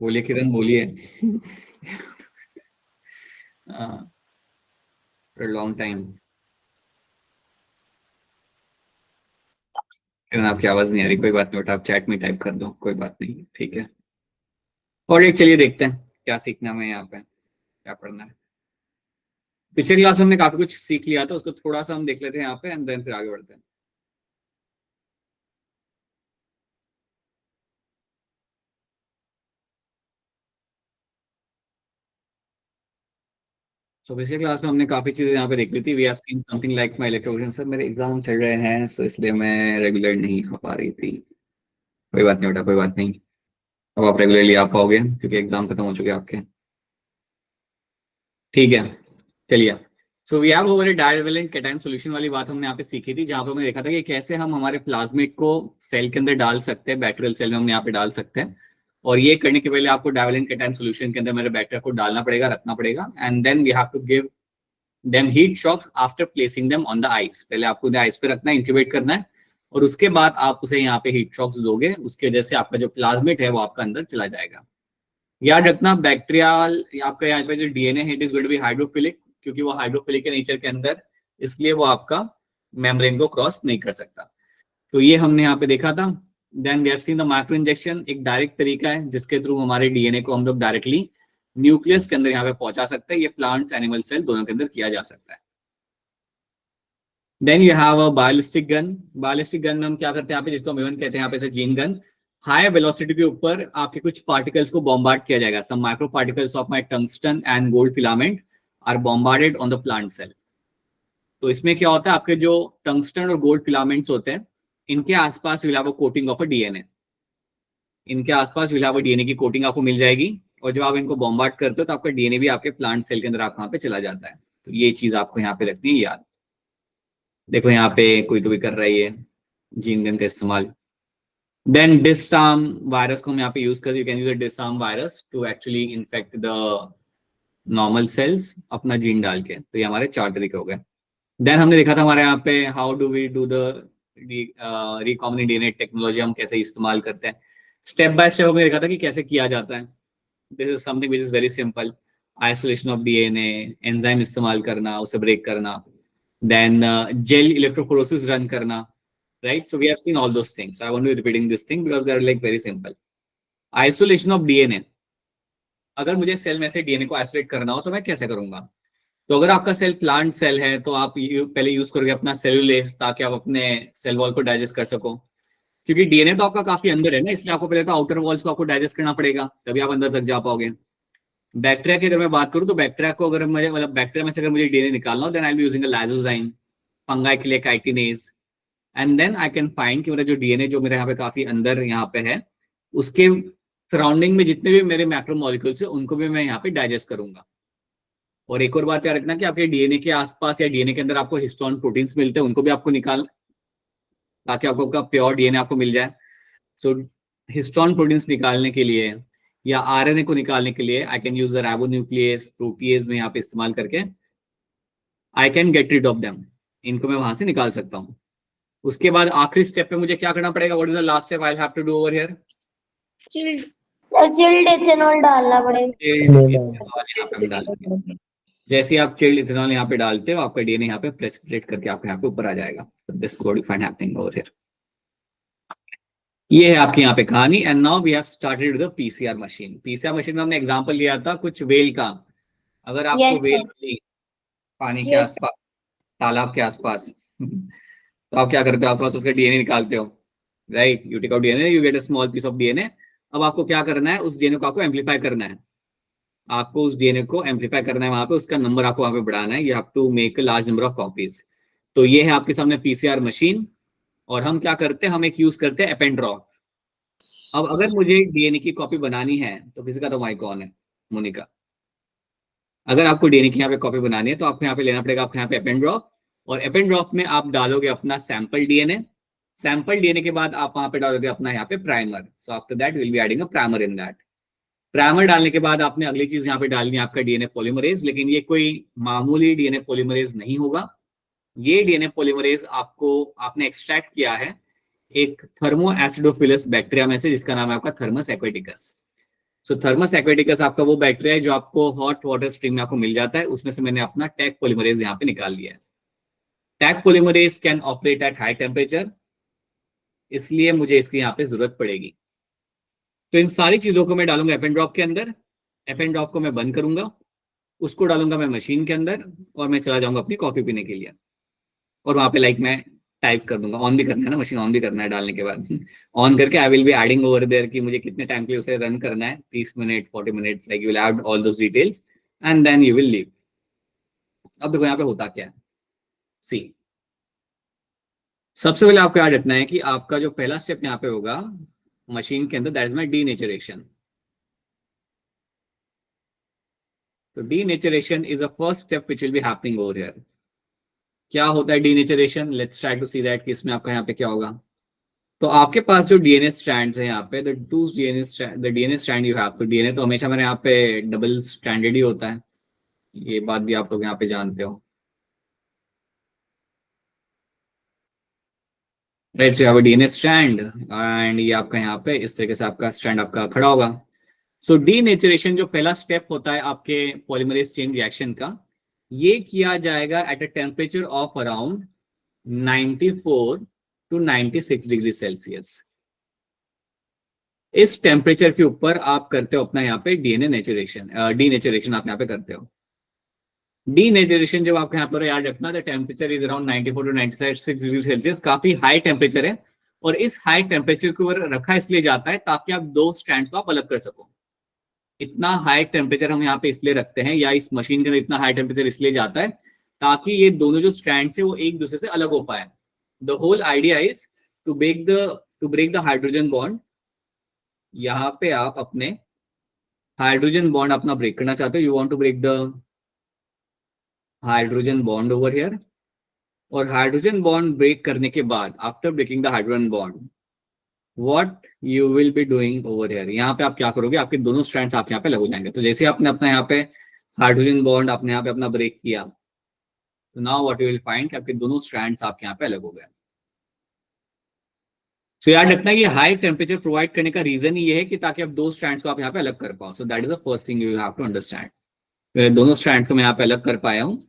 बोलिए किरण, बोलिए। Long time. किरण आपकी आवाज नहीं आ रही, कोई बात नहीं, उठा आप चैट में टाइप कर दो, कोई बात नहीं, ठीक है। और एक चलिए देखते हैं क्या सीखना है यहाँ पे, क्या पढ़ना है। पिछले क्लास में हमने काफी कुछ सीख लिया था, उसको थोड़ा सा हम देख लेते हैं यहाँ पे एंड देन फिर आगे बढ़ते हैं। सो पिछले क्लास में हमने काफी चीजें यहाँ पे देख ली थी। We have seen something like my electrovision. Sir मेरे एग्जाम चल रहे हैं सो इसलिए मैं रेगुलर नहीं हो पा रही थी। कोई बात नहीं बेटा, कोई बात नहीं। अब आप रेगुलरली आ पाओगे क्योंकि एग्जाम खत्म हो चुके हैं आपके। ठीक है, चलिए। So we have over a divalent cation solution वाली बात हमने यहाँ पे सीखी थी, जहाँ पे हमने देखा था कि कैसे हम हमारे प्लाज्मिड को सेल के अंदर डाल सकते हैं, बैक्टीरियल सेल में हम यहाँ पे डाल सकते हैं। और ये करने के पहले आपको डायवेलेंट कैटायन सॉल्यूशन के अंदर मेरे बैक्टीरिया को डालना पड़ेगा, रखना पड़ेगा, and then we have to give them heat shocks after placing them on the ice. पहले आपको उन्हें आइस पे रखना है, इंक्यूबेट करना है, और उसके बाद आप उसे यहाँ पे हीट शॉक्स दोगे। उसकी वजह से आपका जो प्लाज्मिड है वो आपका अंदर चला जाएगा। याद रखना बैक्टीरियल आपका यहाँ पे जो डीएनए है it is going to be hydrophilic, क्योंकि वो हाइड्रोफिलिक के नेचर के अंदर, इसलिए वो आपका मेम्ब्रेन को क्रॉस नहीं कर सकता। तो ये हमने यहाँ पे देखा था। Then we have seen the micro injection, एक डायरेक्ट तरीका है जिसके थ्रू हमारे डीएनए को हम लोग डायरेक्टली न्यूक्लियस के अंदर यहाँ पे पहुंचा सकते हैं। ये प्लांट्स, एनिमल सेल दोनों के अंदर किया जा सकता है। Then you have a biolistic gun. Biolistic gun में हम क्या करते हैं यहाँ पे, जिसको हम इवन कहते हैं यहाँ पे से जीन गन। हाई वेलोसिटी के ऊपर आपके कुछ पार्टिकल्स को बॉम्बार्ड किया जाएगा। Some micro particles of my tungsten and gold filament are bombarded on the plant cell. तो इसमें क्या होता है, आपके जो टंगस्टन और गोल्ड फिलामेंट्स होते हैं इनके आसपास will have a coating of a DNA. इनके आसपास विल हैव अ डीएनए की कोटिंग आपको मिल जाएगी, और जब आप इनको बॉम्बार्ड करते हो तो आपका डीएनए भी आपके प्लांट सेल के अंदर आप वहां पे चला जाता है। तो ये चीज आपको यहाँ पे रखनी है याद। देखो यहाँ पे कोई तो भी कर रहा है ये जीन गन का इस्तेमाल। देन डिस्टार्म वायरस को हम यहाँ पे यूज कर, you can use disarmed virus to actually infect the normal cells अपना जीन डाल के। तो ये हमारे 4 तरीके हो गए। देन हमने देखा था हमारे यहाँ पे how do we do the recombinant DNA technology, हम कैसे इस्तेमाल करते हैं। स्टेप बाय स्टेप हमने देखा था कि कैसे किया जाता है। This is something which is very simple. Isolation of DNA, enzyme इस्तेमाल करना, उसे ब्रेक करना, देन जेल इलेक्ट्रोफोरेसिस रन करना, right? So we have seen all those things. So I won't be repeating this thing because they are like very simple. Isolation of DNA. अगर मुझे cell में से DNA को isolate करना हो तो मैं कैसे करूंगा। तो अगर आपका सेल प्लांट सेल है तो आप पहले यूज करोगे अपना सेलुलेज, ताकि आप अपने सेल वॉल को डाइजेस्ट कर सको। क्योंकि डीएनए तो आपका काफी अंदर है ना, इसलिए आपको पहले तो आउटर वॉल्स को आपको डाइजेस्ट करना पड़ेगा, तभी आप अंदर तक जा पाओगे। बैक्टीरिया की अगर मैं बात करूं तो बैक्टीरिया को अगर मुझे मतलब बैक्टीरिया में से अगर मुझे डीएनए निकालना हो then I will be using a lysozyme. Fungi के लिए chitinase. And then I can find कि मेरा जो डीएनए जो मेरे यहाँ पे काफी अंदर यहाँ पे है, उसके सराउंडिंग में जितने भी मेरे मैक्रोमोलिक्यूल्स है उनको भी मैं यहाँ पे डाइजेस्ट करूंगा। और एक और बात याद रखना कि आपके डीएनए के आसपास या डीएनए के अंदर आपको हिस्टोन प्रोटीन्स मिलते हैं, उनको भी आपको निकाल, ताकि आपको प्योर डीएनए आपको मिल जाए। सो हिस्टोन प्रोटीन्स निकालने के लिए या आरएनए को निकालने के लिए I can use the ribonuclease, protease में यहाँ पे इस्तेमाल करके I can get rid of them. इनको मैं वहां से निकाल सकता हूँ। उसके बाद आखिरी स्टेप पे मुझे क्या करना पड़ेगा, what is the last step I have to do over here. Chilled ethanol डालना पड़ेगा। इथेनॉल यहाँ पे हम डालेंगे। जैसे आप चिल्ड इथेनॉल यहाँ पे डालते हो आपका डीएनए यहाँ पे प्रेसिपिटेट करके आपके यहाँ पे ऊपर आ जाएगा। This is what you find happening over here. ये है आपकी यहाँ पे कहानी। And now we have started with the PCR machine. PCR machine में हमने एग्जांपल लिया था कुछ वेल का। अगर आपको Yes, वेल sir. मिली पानी के Yes. आसपास, तालाब के आसपास, तो आप क्या करते हो, आप उसका डीएनए निकालते हो, right. You take out DNA, you get a small piece of DNA. अब आपको क्या करना है, उस डीएनए को आपको एम्पलीफाई करना है। आपको उस डीएनए को एम्पलीफाई करना है, वहां पे उसका नंबर आपको वहां पे बढ़ाना है। You have to make a large number of copies. तो ये है आपके सामने पीसीआर मशीन। और हम क्या करते हैं, हम एक यूज करते हैं एपेंड्रॉ। अब अगर मुझे डीएनए की कॉपी बनानी है तो किसी का तो माइक ऑन है, मोनिका। अगर आपको डीएनए की यहाँ पे कॉपी बनानी है तो आपको यहाँ पे लेना पड़ेगा आपको यहाँ पे एपेंड्रॉप। और एपेंड्रॉप में आप डालोगे अपना सैंपल डीएनए। सैंपल डीएनए के बाद आप वहां पे डालोगे अपना यहाँ पे primer. So after that will be adding a primer in that. Primer डालने के बाद आपने अगली चीज यहाँ पे डालनी है आपका डीएनए पॉलीमरेज। लेकिन ये कोई मामूली डीएनए पॉलीमरेज नहीं होगा। ये डीएनए पॉलीमरेज आपको आपने एक्सट्रैक्ट किया है एक थर्मो एसिडोफिलस बैक्टीरिया में से, जिसका नाम है आपका थर्मस एक्वेटिकस। सो थर्मस एक्वेटिकस आपका वो बैक्टीरिया है जो आपको हॉट वाटर स्ट्रीम में आपको मिल जाता है, उसमें से मैंने अपना टैग पॉलीमरेज यहाँ पे निकाल लिया है। Tag polymerase can operate at high temperature, इसलिए मुझे इसकी यहाँ पे जरूरत पड़ेगी। तो इन सारी चीजों को मैं डालूंगा एपेन ड्रॉप के अंदर, एपेन ड्रॉप को मैं बंद करूंगा, उसको डालूंगा मैं मशीन के अंदर और मैं चला जाऊंगा अपनी कॉफी पीने के लिए। और वहां पे मैं टाइप कर दूंगा, ऑन भी करना है ना, मशीन ऑन भी करना है डालने के बाद। ऑन करके I will be adding over there कि मुझे कितने टाइम के लिए उसे रन करना है, 30 minute 40 minutes, like you will add all those details and then you will leave. अब देखो यहाँ पे होता क्या है, सी सबसे पहले आपको याद रखना है कि आपका जो पहला स्टेप यहाँ पे होगा मशीन के अंदर, दैट इज माई डीनेचरेशन। तो denaturation is a first step which will be happening over here. क्या होता है denaturation? Let's try to see that कि इसमें आपका यहाँ पे क्या होगा। तो आपके पास जो डीएनए स्ट्रैंड्स है यहाँ पे, the DNA strand you have, तो डीएनए तो हमेशा मेरे यहाँ पे डबल स्ट्रैंडेड ही होता है, ये बात भी आप लोग यहाँ पे जानते हो, राइट। सो यहाँ डीएनए स्ट्रैंड एंड ये आपका यहाँ पे इस तरीके से आपका स्ट्रैंड आपका खड़ा होगा। सो डीनेचरेशन जो पहला स्टेप होता है आपके पॉलीमरेज चेन रिएक्शन का, ये किया जाएगा at a temperature of around 94 to 96 degree Celsius. इस टेम्परेचर के ऊपर आप करते हो अपना यहाँ पे डीएनए नेचुरेशन, डीनेचरेशन आप यहाँ पे करते हो। डीनेचरेशन जब आपको यहाँ पर याद रखना, the temperature is around 94 to 96 degree Celsius, काफी हाई टेम्परेचर है। और इस हाई टेम्परेचर के ऊपर रखा इसलिए जाता है ताकि आप दो स्ट्रैंड को आप अलग कर सको। इतना हाई टेम्परेचर हम यहाँ पे इसलिए रखते हैं, या इस मशीन के अंदर इतना हाई टेम्परेचर इसलिए जाता है ताकि ये दोनों जो स्ट्रैंड्स है वो एक दूसरे से अलग हो पाए। The whole idea is to break the hydrogen bond. यहाँ पे आप अपने हाइड्रोजन बॉन्ड अपना ब्रेक करना चाहते हो, you want to break the hydrogen bond over here. और हाइड्रोजन बॉन्ड ब्रेक करने के बाद, after breaking the hydrogen bond, what you will be doing over here, यहाँ पे आप क्या करोगे, आपके दोनों स्ट्रैंड्स आप यहाँ पे लग हो जाएंगे। तो जैसे आपने अपना यहाँ पे हाइड्रोजन बॉन्ड आपने यहाँ पे अपना ब्रेक किया, तो now what you will find, आपके दोनों स्ट्रैंड्स आपके यहाँ पे अलग हो गए। सो याद रखना कि हाई टेम्परेचर प्रोवाइड करने का रीजन ये है कि ताकि आप दो स्ट्रैंड्स को आप यहाँ पे अलग कर पाओ। So that is the first thing you have to understand. मेरे दोनों स्ट्रैंड को मैं यहाँ पे अलग कर पाया हूँ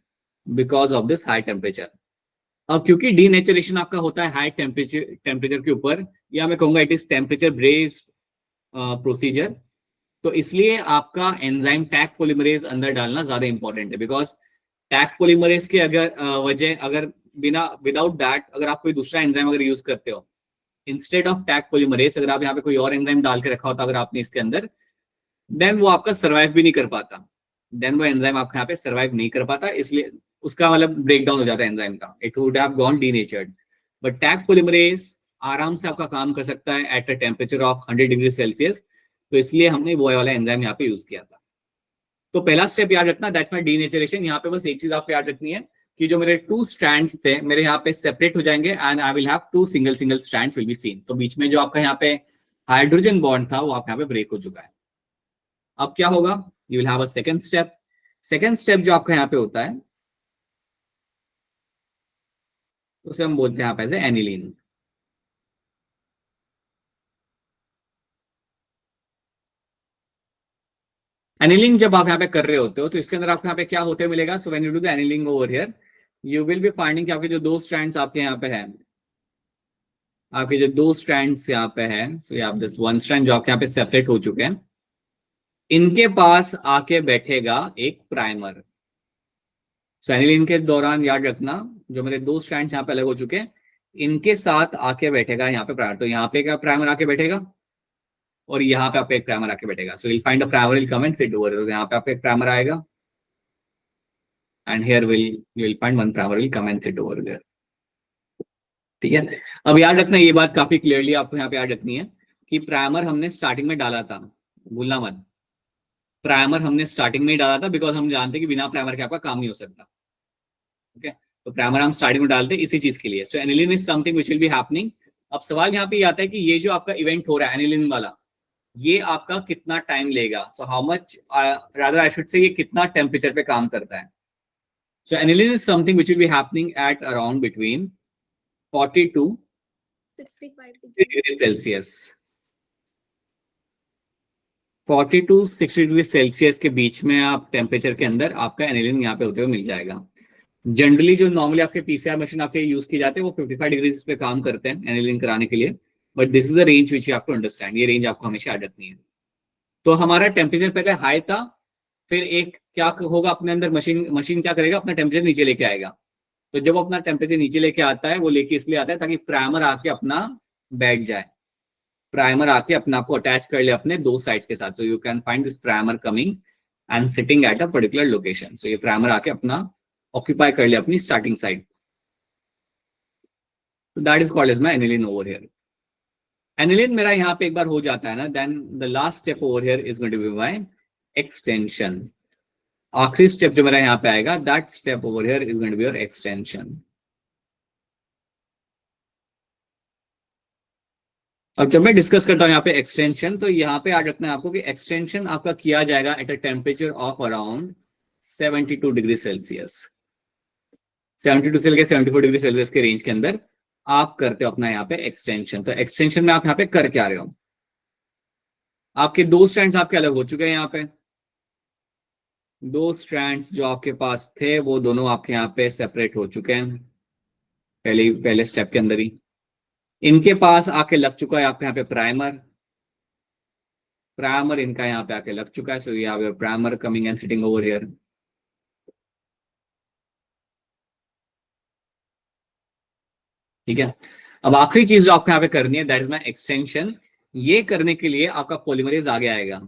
because of this high temperature. अब क्योंकि डीनेचरेशन आपका होता है हाई टेम्परेचर के ऊपर, या मैं कहूंगा it is temperature based procedure, तो इसलिए आपका एंजाइम टैग पॉलीमरेज अंदर डालना ज्यादा इंपॉर्टेंट है। बिकॉज टैग पॉलीमरेज के अगर विदाउट दैट अगर आप कोई दूसरा एंजाइम अगर यूज करते हो इंस्टेड ऑफ टैग पॉलीमरेज, अगर आप यहाँ पे कोई और एंजाइम डाल के रखा होता अगर आपने इसके अंदर, देन वो आपका सर्वाइव भी नहीं कर पाता, देन वो एंजाइम आपका यहाँ पे सर्वाइव नहीं कर पाता, इसलिए उसका मतलब ब्रेकडाउन हो जाता है एंजाइम का, it would have gone denatured. But tag polymerase आराम से आपका काम कर सकता है at a temperature of 100 degree Celsius, तो इसलिए हमने वो वाला एंजाइम यहाँ पे यूज किया था। तो पहला स्टेप याद रखना, दैट्स माय डीनेचरेशन। यहाँ पे बस एक चीज आपको याद रखनी है कि जो मेरे टू स्ट्रैंड्स थे मेरे यहाँ पे सेपरेट हो जाएंगे and I will have two single strands will be seen. तो बीच में जो आपका यहाँ पे हाइड्रोजन बॉन्ड था वो आपका यहाँ पे ब्रेक हो चुका है। अब क्या होगा, you will have a second step. Second step जो आपका यहाँ पे होता है उसे हम बोलते हैं यहाँ पे एज एनिलीन। एनिलिंग जब आप यहाँ पे कर रहे होते हो तो इसके अंदर आपको यहाँ पे क्या होते मिलेगा, so when you do the annealing over here you will be finding कि आपके जो दो स्ट्रैंड्स आपके यहाँ पे हैं, आपके जो दो स्ट्रैंड्स यहाँ पे हैं, सो ये आप दिस वन स्ट्रैंड जो आपके यहाँ पे सेपरेट हो चुके हैं, इनके पास आके बैठेगा एक प्राइमर। सो एनिलिन के दौरान याद रखना जो मेरे दो स्ट्रैंड्स यहाँ पे अलग हो चुके हैं इनके साथ आके बैठेगा यहाँ पे प्राइमर। तो यहाँ पे क्या प्राइमर आके बैठेगा और यहाँ पे आपका एक प्राइमर आके बैठेगा। So will find a primer will come and sit over, तो यहाँ पे आपका एक प्राइमर आएगा and here you will find one primer will come and sit over there. ठीक है, अब याद रखना ये बात काफी क्लियरली आपको यहाँ पे याद रखनी है कि प्राइमर हमने स्टार्टिंग में डाला था, भूलना मत, प्राइमर हमने स्टार्टिंग में ही डाला था बिकॉज हम जानते हैं कि बिना प्राइमर के आपका काम नहीं हो सकता। ओके, तो प्राइमर हम स्टार्टिंग में डालते हैं इसी चीज के लिए। So annealing is something which will be happening. अब सवाल यहाँ पे ये आता है कि ये जो आपका इवेंट हो रहा है एनिलिन वाला, ये आपका कितना टाइम लेगा, so how much rather I should say ये कितना टेम्परेचर पे काम करता है। So annealing is something which will be happening at around between 40 to 65 degree Celsius. 40 to 60 degree Celsius के बीच में आप टेम्परेचर के अंदर आपका एनिलिन यहाँ पे होते हुए मिल जाएगा। जनरली जो नॉर्मली आपके पीसीआर मशीन आपके यूज की जाते हैं वो 55 डिग्री पे काम करते हैं एनिलिन कराने के लिए, but this is the range which you have to understand. ये रेंज आपको हमेशा याद रखनी है। तो हमारा टेम्परेचर पहले हाई था, फिर एक क्या होगा अपने अंदर, मशीन क्या करेगा, अपना टेम्परेचर नीचे लेके आएगा। तो जब अपना टेम्परेचर नीचे लेके आता है, वो लेके इसलिए आता है ताकि प्राइमर आके अपना बैठ जाए, प्राइमर आके अपने आप को अटैच कर ले अपने दो साइड्स के साथ। So you can find this primer coming and sitting at a particular location. So ये प्राइमर आके अपना ऑक्यूपाई कर ले अपनी starting side. That is called as my annealing over here. Annealing मेरा यहाँ पे एक बार हो जाता है ना, then the last step over here is going to be my extension. आखिरी स्टेप जो मेरा यहाँ पे आएगा, that step over here is going to be your extension. अब जब मैं डिस्कस करता हूँ यहाँ पे एक्सटेंशन, तो यहाँ पे याद रखना है आपको कि एक्सटेंशन आपका किया जाएगा at a temperature of around 72 degree Celsius. 72 से लेकर 74 डिग्री सेल्सियस के रेंज के अंदर आप करते हो अपना यहाँ पे एक्सटेंशन। तो एक्सटेंशन में आप यहाँ पे कर क्या रहे हो, आपके दो स्ट्रैंड्स आपके अलग हो चुके हैं। यहाँ पे दो स्ट्रैंड्स जो आपके पास थे वो दोनों आपके यहाँ पे सेपरेट हो चुके हैं पहले स्टेप के अंदर ही। इनके पास आके लग चुका है आपके यहाँ पे प्राइमर इनका यहाँ पे आके लग चुका है। So you have your primer coming and sitting over here. ठीक है, अब आखिरी चीज जो आपको यहाँ पे करनी है, दैट इज माय एक्सटेंशन। ये करने के लिए आपका पॉलीमरेज आगे आएगा।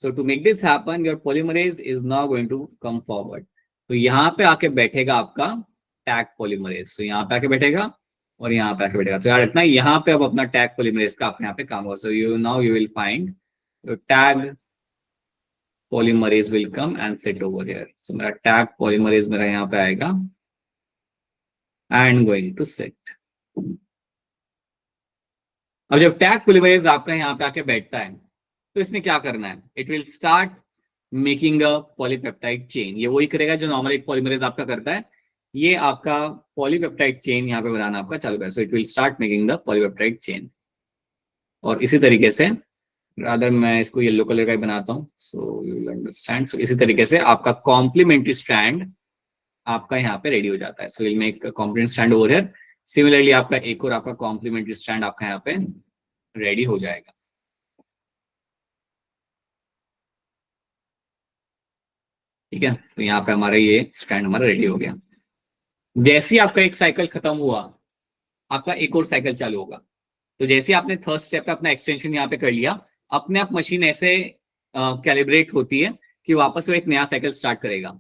So to make this happen, your polymerase is now going to come forward. तो यहाँ पे आके बैठेगा आपका टैग पॉलीमरेज। तो यहाँ पे आके बैठेगा और यहाँ पे आके बैठेगा। तो याद रखना यहाँ पे अब अपना टैग पॉलीमरेज का आपके यहाँ पे काम होगा। So you will find Taq polymerase will come and sit over here. So मेरा टैग पॉलीमरेज मेरा यहाँ पे आएगा एंड गोइंग टू सिट। अब जब टैग पॉलीमरेज आपका यहाँ पे आके बैठता है तो इसने क्या करना है, it will start making a polypeptide chain. ये वही करेगा जो नॉर्मल एक पॉलीमरेज आपका करता है। ये आपका पॉलीपेप्टाइड चेन यहाँ पे बनाना आपका चालू करेगा। So it will start making the polypeptide chain. और इसी तरीके से, रादर मैं इसको येलो कलर का ही बनाता हूँ सो यू विल अंडरस्टैंड। सो इसी तरीके से आपका कॉम्प्लीमेंट्री स्ट्रैंड आपका यहाँ पे रेडी हो जाता है। So will make complementary strand over here. Similarly आपका एक और आपका कॉम्प्लीमेंट्री स्ट्रैंड आपका यहाँ पे रेडी हो जाएगा। ठीक है, तो यहाँ पे हमारा ये स्ट्रैंड हमारा रेडी हो गया। जैसे ही आपका एक साइकिल खत्म हुआ, आपका एक और साइकिल चालू होगा। तो जैसे आपने थर्ड स्टेप पे अपना एक्सटेंशन यहाँ पे कर लिया, अपने आप मशीन ऐसे कैलिब्रेट होती है कि वापस वो एक नया साइकिल स्टार्ट करेगा।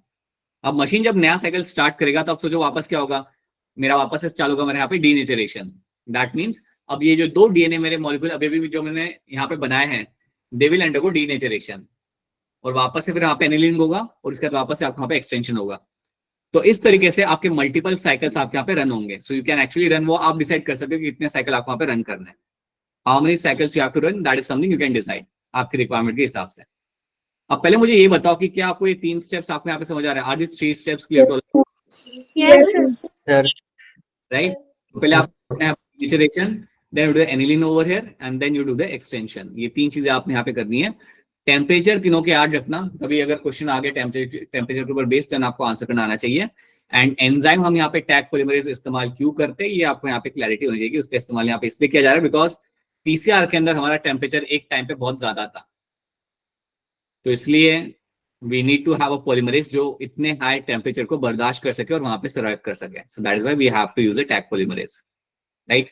अब मशीन जब नया साइकिल स्टार्ट करेगा तो अब सोचो वापस क्या होगा, मेरा वापस से चालू होगा मेरे यहाँ पे डीनेचरेशन। दैट मीन्स अब ये जो दो डीएनए मेरे मॉलिक्यूल अभी भी जो मैंने यहाँ पे बनाए हैं, दे विल अंडरगो डीनेचरेशन। और वापस से फिर यहाँ पे एनिलिंग होगा और इसके बाद वापस से आपको यहाँ पे एक्सटेंशन होगा। तो इस तरीके से आपके मल्टीपल साइकिल्स आपके यहाँ पे रन होंगे। सो यू कैन एक्चुअली रन, वो आप डिसाइड कर सकते हो कि कितने साइकिल आपको यहाँ पे रन करने हैं। How many cycles you have to run, that is something you can decide आपकी रिक्वायरमेंट के हिसाब से। अब पहले मुझे ये बताओ कि क्या आपको ये तीन स्टेप्स आपको यहाँ पे समझ आ रहे हैं? Are this three steps clear to sir. Right? पहले आप denaturation, then you do the annealing over here and then you do the extension. ये तीन चीजें आपने यहाँ पे करनी है। टेम्परेचर तीनों के याद रखना, कभी अगर क्वेश्चन आ गया टेम्परेचर के ऊपर बेस्ड, देन आपको आंसर करना आना चाहिए। एंड एंजाइम हम यहाँ पे टैग पॉलीमरेज इस्तेमाल क्यों करते हैं, ये आपको यहाँ पे क्लैरिटी होनी चाहिए। उसका इस्तेमाल यहाँ पे इसलिए किया जा रहा है बिकॉज पीसीआर के अंदर हमारा टेम्परेचर एक टाइम पे बहुत ज्यादा था, तो इसलिए we need to have a polymerase जो इतने हाई टेम्परेचर को बर्दाश्त कर सके और वहां पे सर्वाइव कर सके। So that is why we have to use a Taq polymerase, right?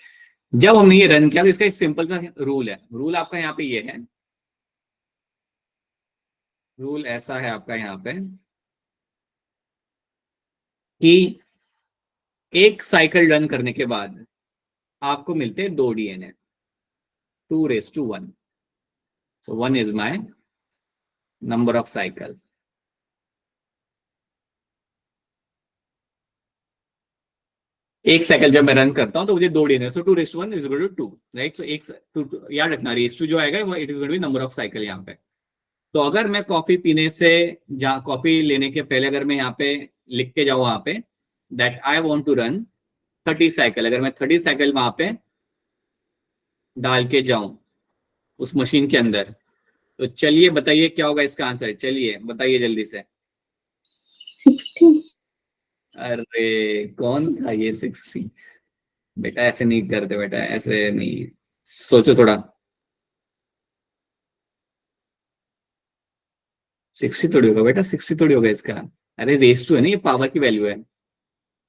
जब हमने ये रन किया तो इसका एक सिंपल सा रूल है। रूल आपका यहाँ पे ये है, रूल ऐसा है आपका यहाँ पे कि एक साइकिल रन करने के बाद आपको मिलते हैं दो DNA, 2:1। So 1 is my number of cycle. एक साइकिल जब मैं रन करता हूं तो मुझे दो DNA, so 2:1 is equal to 2, right? So एक याद रखना, रेस टू जो आएगा वो it is going to be number of cycle यहाँ पे। तो अगर मैं कॉफी पीने से कॉफी लेने के पहले अगर मैं यहाँ पे लिख के जाऊँ वहां पे that I want to run 30 cycle, अगर मैं 30 साइकिल वहां पे डाल के जाऊं उस मशीन के अंदर, तो चलिए बताइए क्या होगा इसका आंसर, चलिए बताइए जल्दी से। 60। अरे कौन था ये 60? बेटा ऐसे नहीं करते, बेटा ऐसे नहीं, सोचो थोड़ा। 60 थोड़ी होगा बेटा, 60 थोड़ी होगा इसका। अरे रेस टू है ना, ये पावर की वैल्यू है।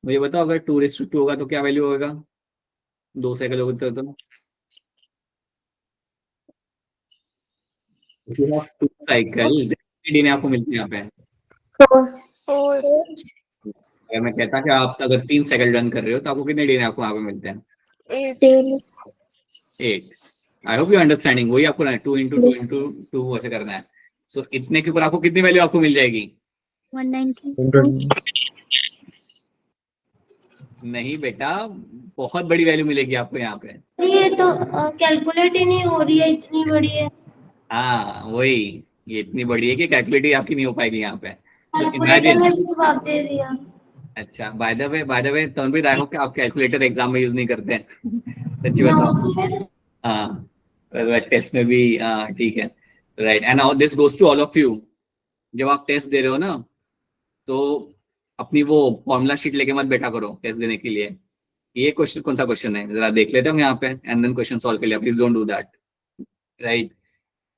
मुझे बताओ अगर 2 रेस टू 2 होगा तो क्या वैल्यू होगा, 2 साइकिल होगा तो 2 साइकिल डीएनए आपको मिलते हैं यहाँ पे। और अगर मैं कहता कि आप अगर 3 साइकिल रन कर रहे हो तो आपको कितने डीएनए आपको यहाँ पे मिलते हैं? 8। 8। आई होप यू अंडरस्टैंडिंग, वही आपको 2 into 2 ऐसे करना है। सो इतने के ऊपर आपको कितनी वैल्यू आपको मिल जाएगी? 190। नहीं बेटा, बहुत बड़ी वैल्यू मिलेगी आपको यहाँ पे। ये तो कैलकुलेट ही नहीं हो रही है, इतनी बड़ी है। हाँ वही, ये इतनी बड़ी है कि कैलकुलेट ही आपकी नहीं हो पाएगी यहाँ पे। तो कैलकुलेटर ने इमेजिन। भी जवाब दे दिया। अच्छा by the way Tanveer, I hope कि आप कैलकुलेटर एग्जाम में यूज नहीं करते हैं। सच्ची नौ बताओ। से हाँ, टेस्ट में भी ठीक है। Right, and this goes to all of you. जब आप टेस्ट दे रहे हो ना, तो अपनी वो फॉर्मूला शीट लेके मत बैठा करो टेस्ट देने के लिए। ये क्वेश्चन कौन सा क्वेश्चन है जरा देख लेते हैं हम यहाँ पे, एंड देन क्वेश्चन सॉल्व कर लिया। Please don't do that. Right,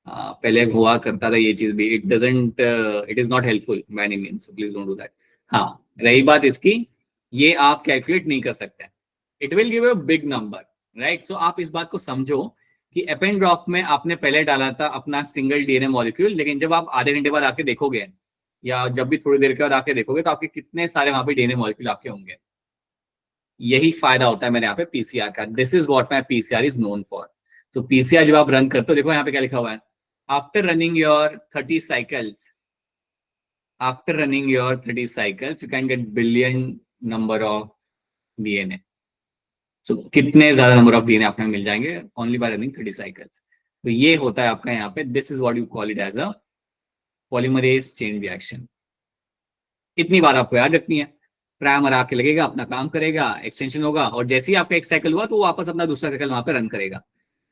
पहले हुआ करता था ये चीज भी, it is not helpful by any means, please don't do that. हाँ, रही बात इसकी, ये आप कैलकुलेट नहीं कर सकते, it will give a big number. Right, so आप इस बात को समझो कि एपेंड्रॉफ में आपने पहले डाला था अपना सिंगल डीएनए मॉलिक्यूल, लेकिन जब आप आधे घंटे बाद आके देखोगे या जब भी थोड़ी देर के बाद आके देखोगे तो आपके कितने सारे वहां पे डीएनए मॉलिक्यूल आपके होंगे। यही फायदा होता है मेरे यहाँ पे पीसीआर का। This is what my PCR is known for. तो पीसीआर जब आप रन करते हो, देखो यहाँ पे क्या लिखा हुआ है, after running your 30 cycles, after running your 30 cycles you can get billion number of DNA. So कितने ज्यादा नंबर ऑफ डीएनए आपको मिल जाएंगे ओनली बाय रनिंग 30 साइकिल्स। तो ये होता है आपका यहाँ पे, this is what you call it as a polymerase chain reaction. इतनी बार आपको याद रखनी है। प्राइमर आके लगेगा, अपना काम करेगा, एक्सटेंशन होगा, और जैसे ही आपका एक साइकिल हुआ तो वो वापस अपना दूसरा साइकिल वहां पे रन करेगा,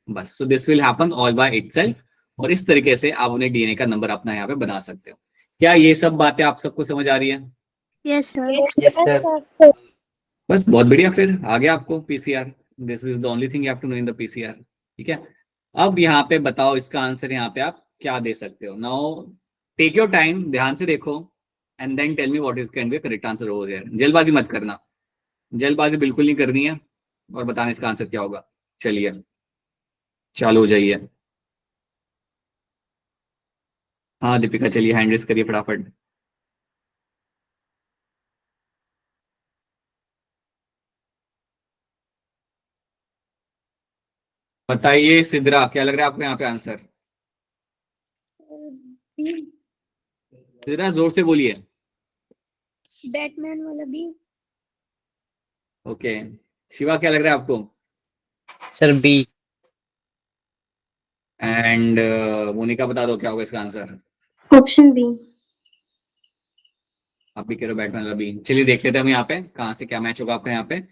बस। So this will happen all by itself. और इस तरीके से आप अपने डीएनए का नंबर अपना यहाँ पे बना सकते हो। क्या ये सब बातें आप सबको समझ आ रही है? Yes sir. Yes sir. बस बहुत बढ़िया, फिर आ गया आपको PCR. This is the only thing you have to know in the PCR. ठीक है, अब यहाँ पे बताओ इसका आंसर यहाँ पे आप क्या दे सकते हो। नाउ टेक योर टाइम, ध्यान से देखो, and then tell me what is can be correct answer over here. जल्दबाजी मत करना, जल्दबाजी बिल्कुल नहीं करनी है, और बताना इसका आंसर क्या होगा। चलिए चालू हो जाइए। हाँ दीपिका, चलिए हैंड रेस करिए फटाफट। बताइए सिद्रा, क्या लग रहा है आपको यहाँ पे आंसर? सिद्रा जोर से बोलिए। बैटमैन वाला बी। ओके, शिवा क्या लग रहा है आपको? Sir B. एंड मोनिका बता दो क्या होगा इसका आंसर। Option B. आप भी कह रहे हो बैटमैन वाला बी। चलिए देख लेते हैं हम यहाँ पे कहाँ से क्या मैच होगा आपका यहाँ पे।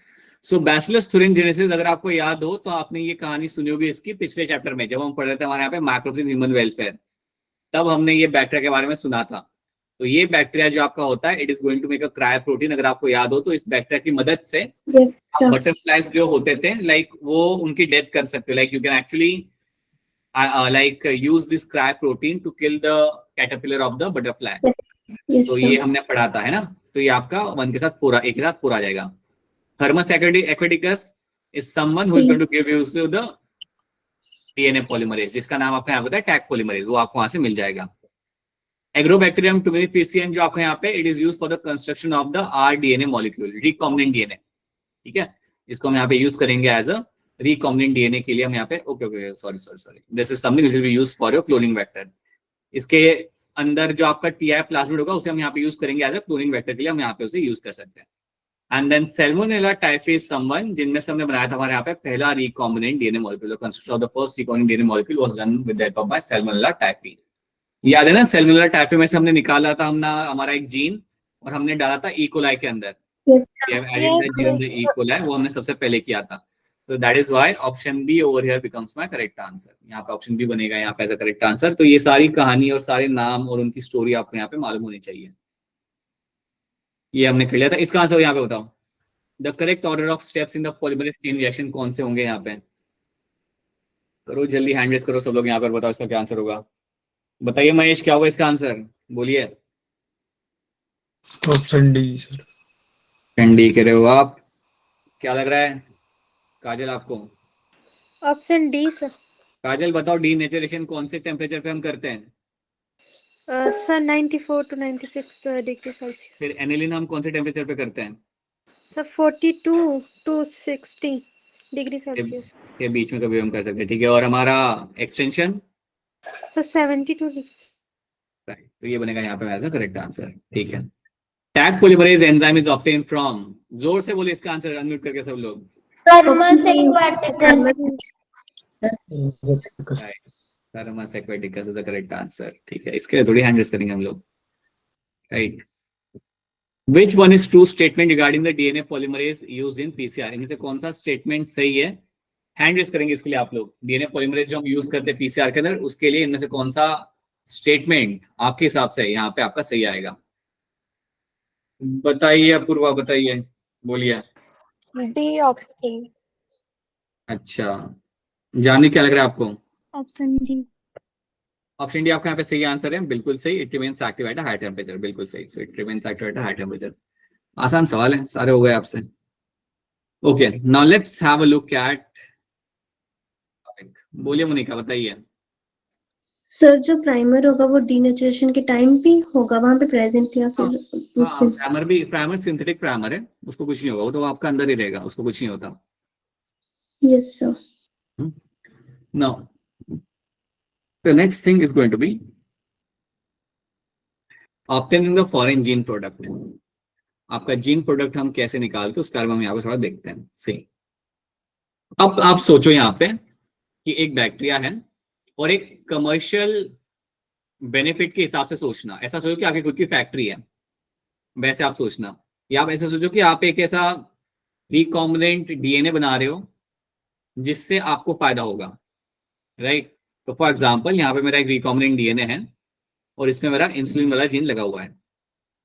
सो बैसिलस thuringiensis, अगर आपको याद हो तो आपने ये कहानी सुनी होगी इसकी पिछले चैप्टर में, जब हम पढ़ रहे थे हमारे यहाँ पे माइक्रोब्स इन ह्यूमन वेलफेयर, तब हमने ये बैक्टीरिया के बारे में सुना था। तो ये बैक्टीरिया जो आपका होता है, it is going to make a cryo protein. अगर आपको याद हो तो इस बैक्टीरिया की मदद से यस सर। बटरफ्लाइज जो होते थे, लाइक वो उनकी डेथ कर सकते हो। Like you can actually like use this cry protein to kill the caterpillar of the butterfly. Yes तो ये हमने पढ़ा था, है ना? तो ये आपका 1 के साथ 4, एक के साथ 4 आ जाएगा। Thermus aquaticus is someone who is going to give you the DNA polymerase, जिसका नाम आपका यहाँ पे टैग polymerase, वो आपको वहां से मिल जाएगा। Agrobacterium tumefaciens जो आपका यहाँ पे, it is used for the construction of the rDNA molecule, recombinant DNA। ठीक है, इसको हम यहाँ पे यूज करेंगे एज अ रिकॉम्बिनेंट डीएनए के लिए। हम यहाँ पे okay sorry this is something which will be used for your cloning vector. इसके अंदर जो आपका टीआई प्लाज्मिड होगा उसे हम यहाँ पे यूज करेंगे एज अ क्लोनिंग वेक्टर के लिए, हम यहाँ पे उसे यूज कर सकते हैं। And then Salmonella typhi is someone जिनमें से हमने बनाया था हमारे यहाँ पे पहला recombinant DNA molecule. Construction of the first recombinant DNA molecule was done with the help of Salmonella typhi. याद है ना, सैल्मोनेला टाइफी में से हमने निकाला था हमारा एक जीन, और हमने डाला था ई कोलाई के अंदर। यस जीन ई कोलाई वो हमने सबसे पहले किया था। तो that is why option B over here becomes my correct answer. यहाँ पे ऑप्शन बी बनेगा यहाँ पे एज अ करेक्ट आंसर। तो ये सारी कहानी और सारे नाम और उनकी स्टोरी आपको यहाँ पे मालूम होनी चाहिए। ये हमने कर लिया था। इसका आंसर यहाँ पे बताओ, the correct order of steps in the polymerase chain reaction कौन से होंगे यहाँ पे? करो जल्दी, हैंड रेस करो सब लोग यहाँ पर, बताओ इसका क्या आंसर होगा। बताइए महेश, क्या होगा इसका आंसर, बोलिए। Option D sir. ठंडी कह रहे हो आप, क्या लग रहा है काजल आपको? Option D sir. काजल बताओ, डीनेचुरेशन कौन से टेम्परेचर पे हम करते हैं? Sir 94 to 96 degree Celsius. फिर एनिलिन हम कौन से टेम्परेचर पे करते हैं? Sir 42 to 60 degree Celsius. के बीच में कभी हम कर सकते हैं, ठीक है। और हमारा एक्सटेंशन सर 72 डिग्री। राइट, तो ये बनेगा यहाँ पे एज अ करेक्ट आंसर, ठीक है। Tag polymerase enzyme is obtain from, जोर से बोले इसका आंसर, अनम्यूट करके सब लोग। Thermos aquaticus. Thermos aquaticus is a correct answer, ठीक है। इसके लिए थोड़ी हैंड रेस करेंगे हम लोग, right. Which one is true statement regarding the DNA polymerase used in PCR? इनमें से कौन सा स्टेटमेंट सही है? हैंड रेस करेंगे इसके लिए आप लोग। डीएनए पॉलीमरेज जो हम यूज करते हैं पीसीआर के अंदर, उसके लिए इनमें से कौन सा स्टेटमेंट आपके हिसाब से यहाँ पे आपका सही आएगा? बताइए अपूर्वा, बताइए, बोलिए। D option. अच्छा, जानने क्या लग रहा है आपको? Option D. ऑप्शन डी आपका यहाँ पे सही आंसर है, बिल्कुल सही। It remains active at high temperature, बिल्कुल सही। So it remains active at high temperature. आसान सवाल है, सारे हो गए आपसे। Okay, now let's have a look at, बोलिए मोनिका, बताइए। सर जो प्राइमर होगा वो डीनेचुरेशन के टाइम भी होगा वहां पे प्रेजेंट या फिर हाँ, प्राइमर भी, प्राइमर सिंथेटिक प्राइमर है, उसको कुछ नहीं होगा, वो तो आपका अंदर ही रहेगा, उसको कुछ नहीं होता। Yes sir. Now, the next thing is going to be obtaining the foreign gene product. आपका जीन प्रोडक्ट हम कैसे निकालते हैं उसके बारे में हम यहाँ पे थोड़ा देखते हैं। सही, अब आप सोचो यहाँ पे कि एक बैक्टीरिया है और एक कमर्शियल बेनिफिट के हिसाब से सोचना। ऐसा सोचो कि आपकी खुद की फैक्ट्री है, वैसे आप सोचना। या आप ऐसा सोचो कि आप एक ऐसा रिकॉम्बिनेंट डीएनए बना रहे हो जिससे आपको फायदा होगा, राइट। तो फॉर एग्जांपल यहाँ पे मेरा एक रिकॉम्बिनेंट डीएनए है और इसमें मेरा इंसुलिन वाला जीन लगा हुआ है।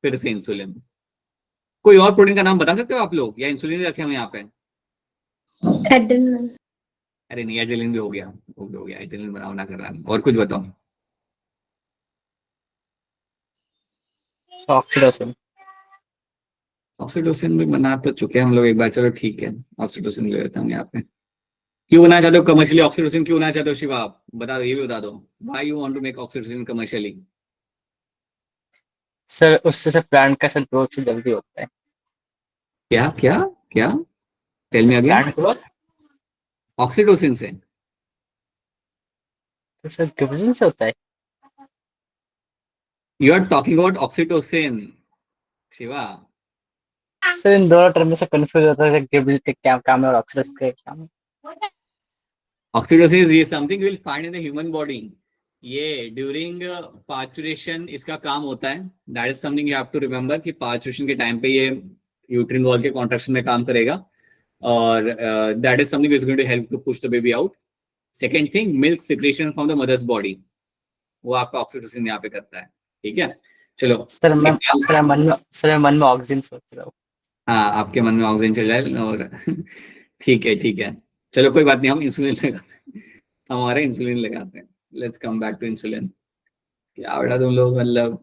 फिर से इंसुलिन, कोई और प्रोटीन का नाम बता सकते हो आप लोग, या इंसुलिन रखे हम यहाँ पे? एड्रेनलिन। अरे नहीं, एड्रेनलिन भी हो गया, हो गया, एड्रेनलिन बनाओ ना कर रहा है। और कुछ बताओ। ऑक्सीटोसिन। ऑक्सीटोसिन भी बना तो चुके हैं हम लोग एक बार, चलो ठीक है, ऑक्सीटोसिन ले लेता हूँ यहाँ पे। क्यों बनाना चाहते हो कमर्शियली ऑक्सीटोसिन, क्यों बनाना चाहते हो शिवा, आप बता दो, ये भी बता दो। Why you want to make oxytocin commercially? Sir उससे से प्लांट का सेल ग्रोथ से जल्दी होता है। क्या क्या क्या? Tell me again. Plant growth oxytocin से? तो सर गिबरेलिन से होता है। You are talking about oxytocin Shiva. Sir इन दोनों टर्म में से कंफ्यूज होता है, गिबरेलिन का क्या काम है और ऑक्सीटोसिन का क्या काम है। Oxytocin is something you will find in the human body. ये ड्यूरिंग पार्चुरेशन इसका काम होता है। That is something you have to remember कि पार्चुरेशन के टाइम पे ये यूट्रिन वॉल के कॉन्ट्रैक्शन में काम करेगा और that is something is going to help to push the baby out. Second thing, milk secretion from the mother's body, वो आपका ऑक्सीटोसिन यहाँ पे करता है, ठीक है। चलो सर मैं मन में ऑक्सीजन सोच रहा हूँ। हाँ, आपके मन में ऑक्सीजन चल जाए और ठीक है ठीक है, चलो कोई बात नहीं, हम इंसुलिन लगाते हैं, हमारे इंसुलिन लगाते हैं। Let's come back to insulin. क्या बेटा तुम लोग, मतलब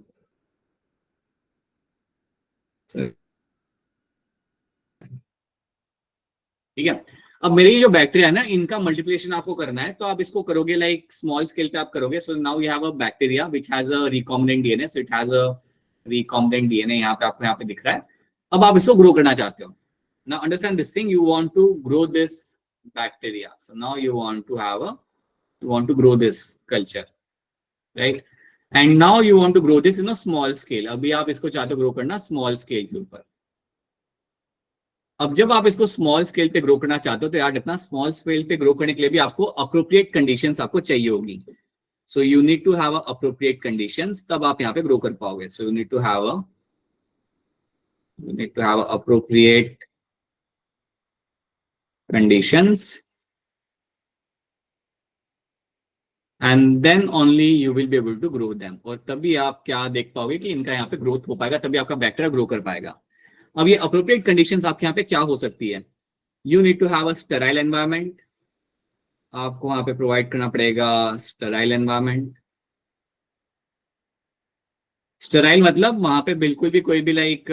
ठीक है। अब मेरे ये जो बैक्टीरिया है ना, इनका मल्टीप्लिकेशन आपको करना है, तो आप इसको करोगे लाइक स्मॉल स्केल पे आप करोगे। सो now you have a bacteria which has a recombinant DNA, so it has a recombinant DNA, यहाँ पे आपको यहाँ पे दिख रहा है। अब आप इसको ग्रो करना चाहते हो। Now understand this thing, you want to grow this bacteria, so now you want to grow this culture, right? And now you want to grow this in a small scale. अभी आप इसको चाहते हो grow करना small scale के ऊपर। अब जब आप इसको स्मॉल स्केल पे ग्रो करना चाहते हो तो याद रखना, स्मॉल स्केल पे ग्रो करने के लिए भी आपको अप्रोप्रिएट कंडीशंस आपको चाहिए होगी। So you need to have appropriate conditions, तब आप यहाँ पे ग्रो कर पाओगे। So you need to have appropriate conditions, and then only you will be able to grow them. और तभी आप क्या देख पाओगे कि इनका यहाँ पे ग्रोथ हो पाएगा, तभी आपका बैक्टीरिया ग्रो कर पाएगा। अब ये अप्रोप्रिएट कंडीशंस आपके यहाँ पे क्या हो सकती है? You need to have a sterile environment, आपको वहां पे प्रोवाइड करना पड़ेगा स्टेराइल एनवायरमेंट। स्टेराइल मतलब वहां पे बिल्कुल भी कोई भी लाइक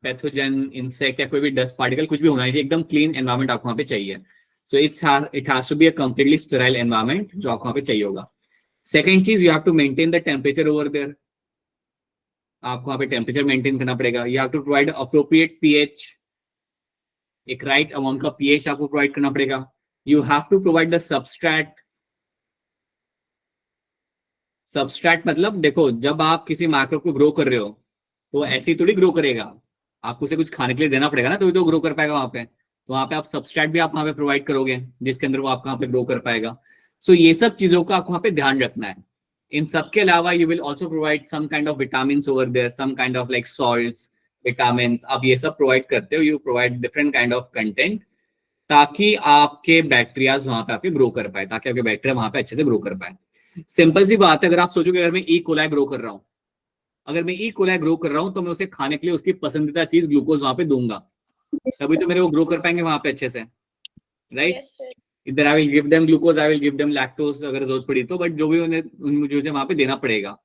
पैथोजन, इंसेक्ट या कोई भी डस्ट पार्टिकल कुछ भी होना चाहिए, एकदम क्लीन एनवायरमेंट आपको वहां पे चाहिए। So it has to be a completely sterile environment जो आपको वहां पे चाहिए होगा। सेकेंड चीज, you have to maintain the temperature over there, आपको वहां पे टेम्परेचर मेंटेन करना पड़ेगा। You have to provide appropriate pH, एक राइट अमाउंट का पीएच आपको प्रोवाइड करना पड़ेगा। You have to provide the substrate. Substrate मतलब देखो, जब आप किसी माइक्रोब को ग्रो कर रहे हो तो ऐसे ही थोड़ी ग्रो करेगा, आपको उसे कुछ खाने के लिए देना पड़ेगा ना, तो ग्रो कर पाएगा वहां पे। तो वहां पे आप सबस्ट्रैट भी आप वहां पे प्रोवाइड करोगे जिसके अंदर वो आपका वहां पे ग्रो कर पाएगा। सो ये सब चीजों का आपको वहां पे ध्यान रखना है। इन सब के अलावा you will also provide some kind of vitamin over there, some kind of like salts, vitamin, आप ये सब प्रोवाइड करते हो। You provide different kind of content ताकि आपके बैक्टीरियाज वहां पे आपके ग्रो कर पाए, ताकि आपके बैक्टीरिया वहां पे अच्छे से ग्रो कर पाए। सिंपल सी बात है, अगर आप सोचोगे अगर मैं ई कोलाई ग्रो कर रहा हूँ, अगर मैं ई कोलाई ग्रो कर रहा हूँ तो मैं उसे खाने के लिए उसकी पसंदीदा चीज ग्लूकोज वहां पे दूंगा, तभी तो मेरे वो ग्रो कर पाएंगे वहां पे अच्छे से, राइट? इधर I will give them glucose, I will give them lactose अगर जरूरत पड़ी तो, बट जो भी उन्हें मुझे वहां पे देना पड़ेगा।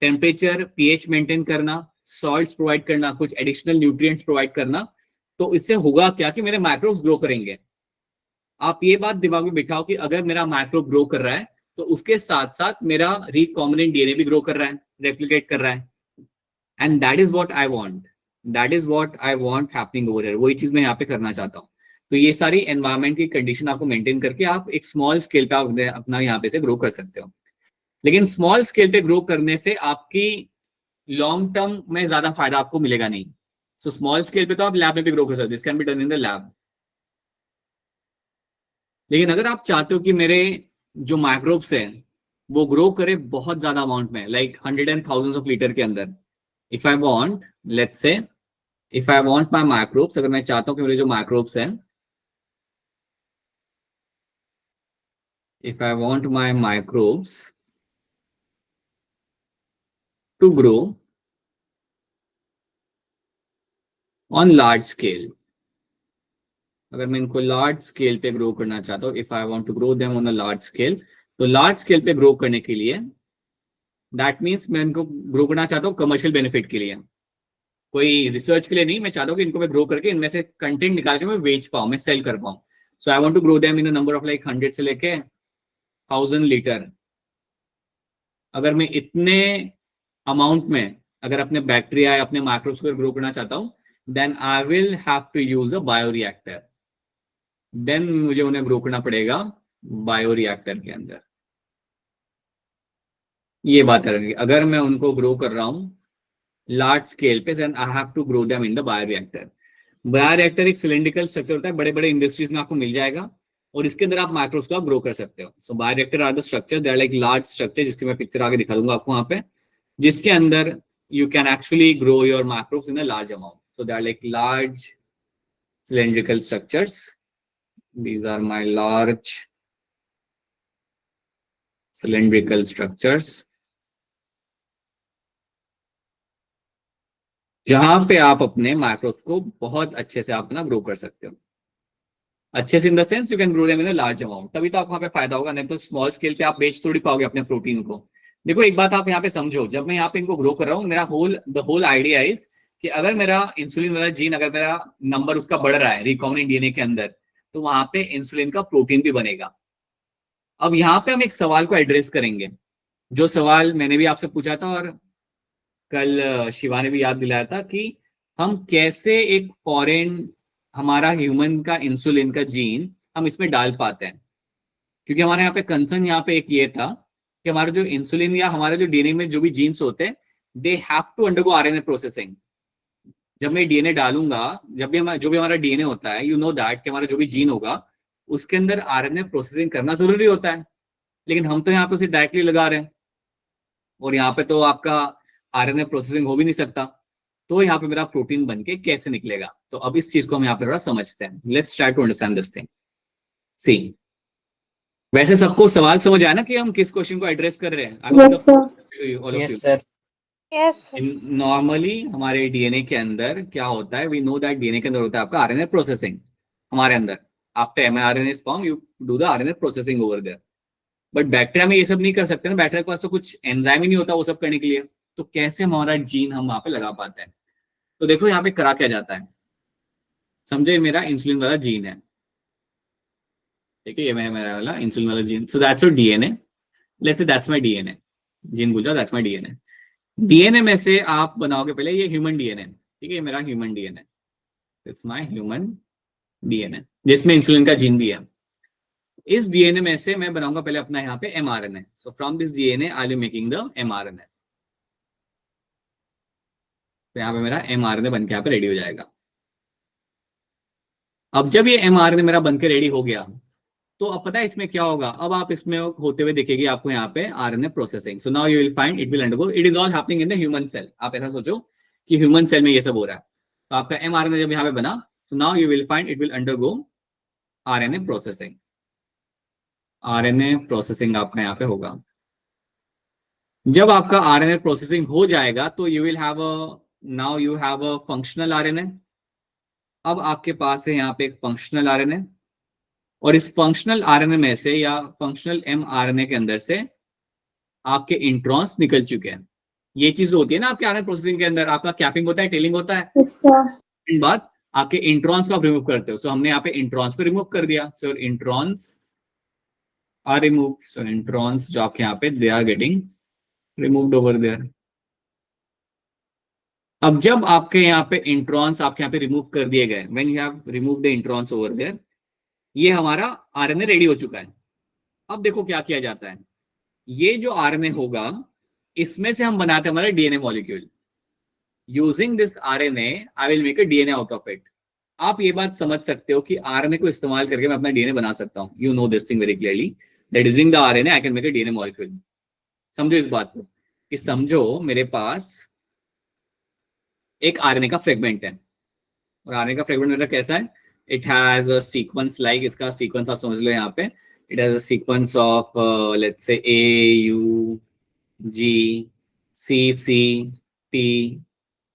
टेम्परेचर, पीएच मेंटेन करना, सॉल्ट्स प्रोवाइड करना, कुछ एडिशनल न्यूट्रिएंट्स प्रोवाइड करना। तो इससे होगा क्या कि मेरे माइक्रोब्स ग्रो करेंगे। आप ये बात दिमाग में बिठाओ कि अगर मेरा माइक्रोब ग्रो कर रहा है तो उसके साथ साथ मेरा रिकॉम्बिनेंट डीएनए भी ग्रो कर रहा है, रेप्लिकेट कर रहा है। And that is what I want, that is what I want happening over here. वही चीज मैं यहाँ पे करना चाहता हूँ। तो ये सारी एनवायरमेंट की कंडीशन आपको मेंटेन करके आप एक स्मॉल स्केल पे आप अपना यहाँ पे से ग्रो कर सकते हो। लेकिन स्मॉल स्केल पे ग्रो करने से आपकी लॉन्ग टर्म में ज्यादा फायदा आपको मिलेगा नहीं। सो स्मॉल स्केल पे तो आप लैब में भी ग्रो कर सकते हो, this can be done in the lab. लेकिन अगर आप चाहते हो कि मेरे जो माइक्रोब्स हैं वो ग्रो करे बहुत ज्यादा अमाउंट में, like 100 and thousands of litre के अंदर, if I want, let's say if I want my microbes, अगर मैं चाहता हूं कि मेरे जो माइक्रोब्स हैं, if I want my microbes to grow on large scale, अगर मैं इनको लार्ज स्केल पे ग्रो करना चाहता हूँ, if I want to grow them on a large scale, तो लार्ज स्केल पे ग्रो करने के लिए दैट मीन्स मैं इनको ग्रो करना चाहता हूँ कमर्शियल बेनिफिट के लिए, कोई रिसर्च के लिए नहीं। मैं चाहता हूँ कि इनको मैं ग्रो करके इनमें से कंटेंट निकाल के मैं बेच पाऊँ, मैं सेल कर पाऊँ। So I want to grow them in a number of like 100 से लेके 1000 लीटर। अगर मैं इतने अमाउंट में अगर अपने बैक्टीरिया या अपने माइक्रोब्स को ग्रो करना चाहता हूँ, then I will have to use a bioreactor. Then मुझे उन्हें ग्रो करना पड़ेगा बायोरिएक्टर के अंदर। ये बात है, अगर मैं उनको ग्रो कर रहा हूँ लार्ज स्केल पे, then I have to grow them in the bioreactor. Bioreactor एक सिलिंड्रिकल स्ट्रक्चर होता है, बड़े बड़े इंडस्ट्रीज में आपको मिल जाएगा, और इसके अंदर आप माइक्रोब्स को ग्रो कर सकते हो। So bioreactor are the structure, they are like large structure, जिसकी मैं पिक्चर आगे दिखा दूंगा आपको वहां पे, जिसके अंदर you can actually grow your microbes in a large amount. So they are like large cylindrical structures. These are my large cylindrical structures. जहां पे आप अपने माइक्रोब्स को बहुत अच्छे से आप अपना ग्रो कर सकते हो। अच्छे से इन the sense you can grow them in a large amount, तभी तो आपको वहां पे फायदा होगा। नहीं तो स्मॉल स्केल पे आप बेच थोड़ी पाओगे अपने प्रोटीन को। देखो एक बात आप यहाँ पे समझो, जब मैं यहाँ पे इनको ग्रो कर रहा हूँ, मेरा द होल आइडिया इज कि अगर मेरा इंसुलिन वाला जीन, अगर मेरा नंबर उसका बढ़ रहा है रिकॉम्बिनेंट डीएनए के अंदर, तो वहां पे इंसुलिन का प्रोटीन भी बनेगा। अब यहाँ पे हम एक सवाल को एड्रेस करेंगे, जो सवाल मैंने भी आपसे पूछा था और कल शिवा ने भी याद दिलाया था, कि हम कैसे एक फॉरेन हमारा ह्यूमन का इंसुलिन का जीन हम इसमें डाल पाते हैं। क्योंकि हमारे यहाँ पे कंसर्न यहाँ पे एक ये था कि हमारा जो इंसुलिन या हमारे जो डीएनए में जो भी जीन्स होते हैं, they have to undergo RNA processing. जब मैं डीएनए डालूंगा, जब भी जो भी हमारा डीएनए होता है, यू नो दैट कि हमारा जो भी जीन होगा उसके अंदर आरएनए प्रोसेसिंग करना जरूरी होता है। लेकिन हम तो यहाँ पे उसे डायरेक्टली लगा रहे हैं, और यहाँ पे तो आपका आरएनए प्रोसेसिंग हो भी नहीं सकता। तो यहाँ पे मेरा प्रोटीन बन के कैसे निकलेगा? तो अब इस चीज को हम यहाँ पे थोड़ा समझते हैं। Let's try to understand this thing. See. वैसे सबको सवाल समझ आया ना कि हम किस क्वेश्चन को एड्रेस कर रहे हैं? Yes, sir. All of Yes, you. sir. Yes. Normally हमारे डीएनए के अंदर क्या होता है, वी नो दैट डीएनए के अंदर होता है आपका आरएनए प्रोसेसिंग। हमारे अंदर after mRNA is form you do the RNA processing over there. But bacteria में ये सब नहीं कर सकते ना, बैक्टीरिया के पास तो कुछ एंजाइम ही नहीं होता वो सब करने के लिए। तो कैसे हमारा जीन हम वहां पे लगा पाते हैं? तो देखो यहाँ पे करा क्या जाता है, समझे, मेरा इंसुलिन वाला जीन है, ठीक है, ये मेरा वाला इंसुलिन वाला gene. So that's your DNA, let's say that's my DNA, gene बोल जाओ, दैट्स माय डीएनए। डीएनए में से आप बनाओगे पहले ये ह्यूमन डीएनए, ठीक है, ये मेरा human DNA, it's my human DNA जिसमें इंसुलिन का जीन भी है। इस डीएनए में से मैं बनाऊंगा पहले अपना यहाँ पे mRNA. So from this DNA I will making the mRNA. तो यहाँ पे मेरा एमआरएनए बन के यहाँ पे रेडी हो जाएगा। अब जब ये एमआरएनए मेरा बन के रेडी हो गया, तो अब पता है इसमें क्या होगा, अब आप इसमें होते हुए देखेगी आपको यहाँ पे RNA processing. So now you will find it will undergo, it is all happening in the human cell. आप ऐसा सोचो कि ह्यूमन सेल में ये सब हो रहा है। तो आपका एमआरएनए जब यहाँ पे बना, so now you will find it will undergo RNA processing। RNA processing आपका यहाँ पे होगा। जब आपका RNA processing हो जाएगा तो you will have a, now you have a functional RNA। अब आपके पास है यहाँ पे एक functional RNA, और इस functional RNA में से या functional mRNA के अंदर से आपके इंट्रॉन्स निकल चुके हैं। ये चीज होती है ना आपके RNA प्रोसेसिंग के अंदर, आपका कैपिंग होता है, टेलिंग होता है, Yes, sir. बाद आपके इंट्रॉन्स को आप रिमूव करते हो। सो हमने यहाँ पे इंट्रॉन्स को रिमूव कर दिया। So introns are remove, so introns जो आपके यहाँ पे they are getting removed over there. अब जब आपके यहाँ पे इंट्रॉन्स आपके यहाँ पे रिमूव कर दिए गए, when you have remove the introns over there, ये हमारा आरएनए रेडी हो चुका है। अब देखो क्या किया जाता है, ये जो आरएनए होगा इसमें से हम बनाते हैं हमारा DNA molecule. Using this RNA I will make a DNA out of it. आप ये बात समझ सकते हो कि आरएनए को इस्तेमाल करके मैं अपना डीएनए बना सकता हूं। You know this thing very clearly that using the RNA I can make a DNA molecule. समझो इस बात को कि समझो मेरे पास एक आरएनए का फ्रेगमेंट है, और आरएनए का फ्रेगमेंट मेरा कैसा है, it has a sequence, like इसका सीक्वेंस आप समझ लो यहाँ पे, it has a sequence of let's say A U G C C T,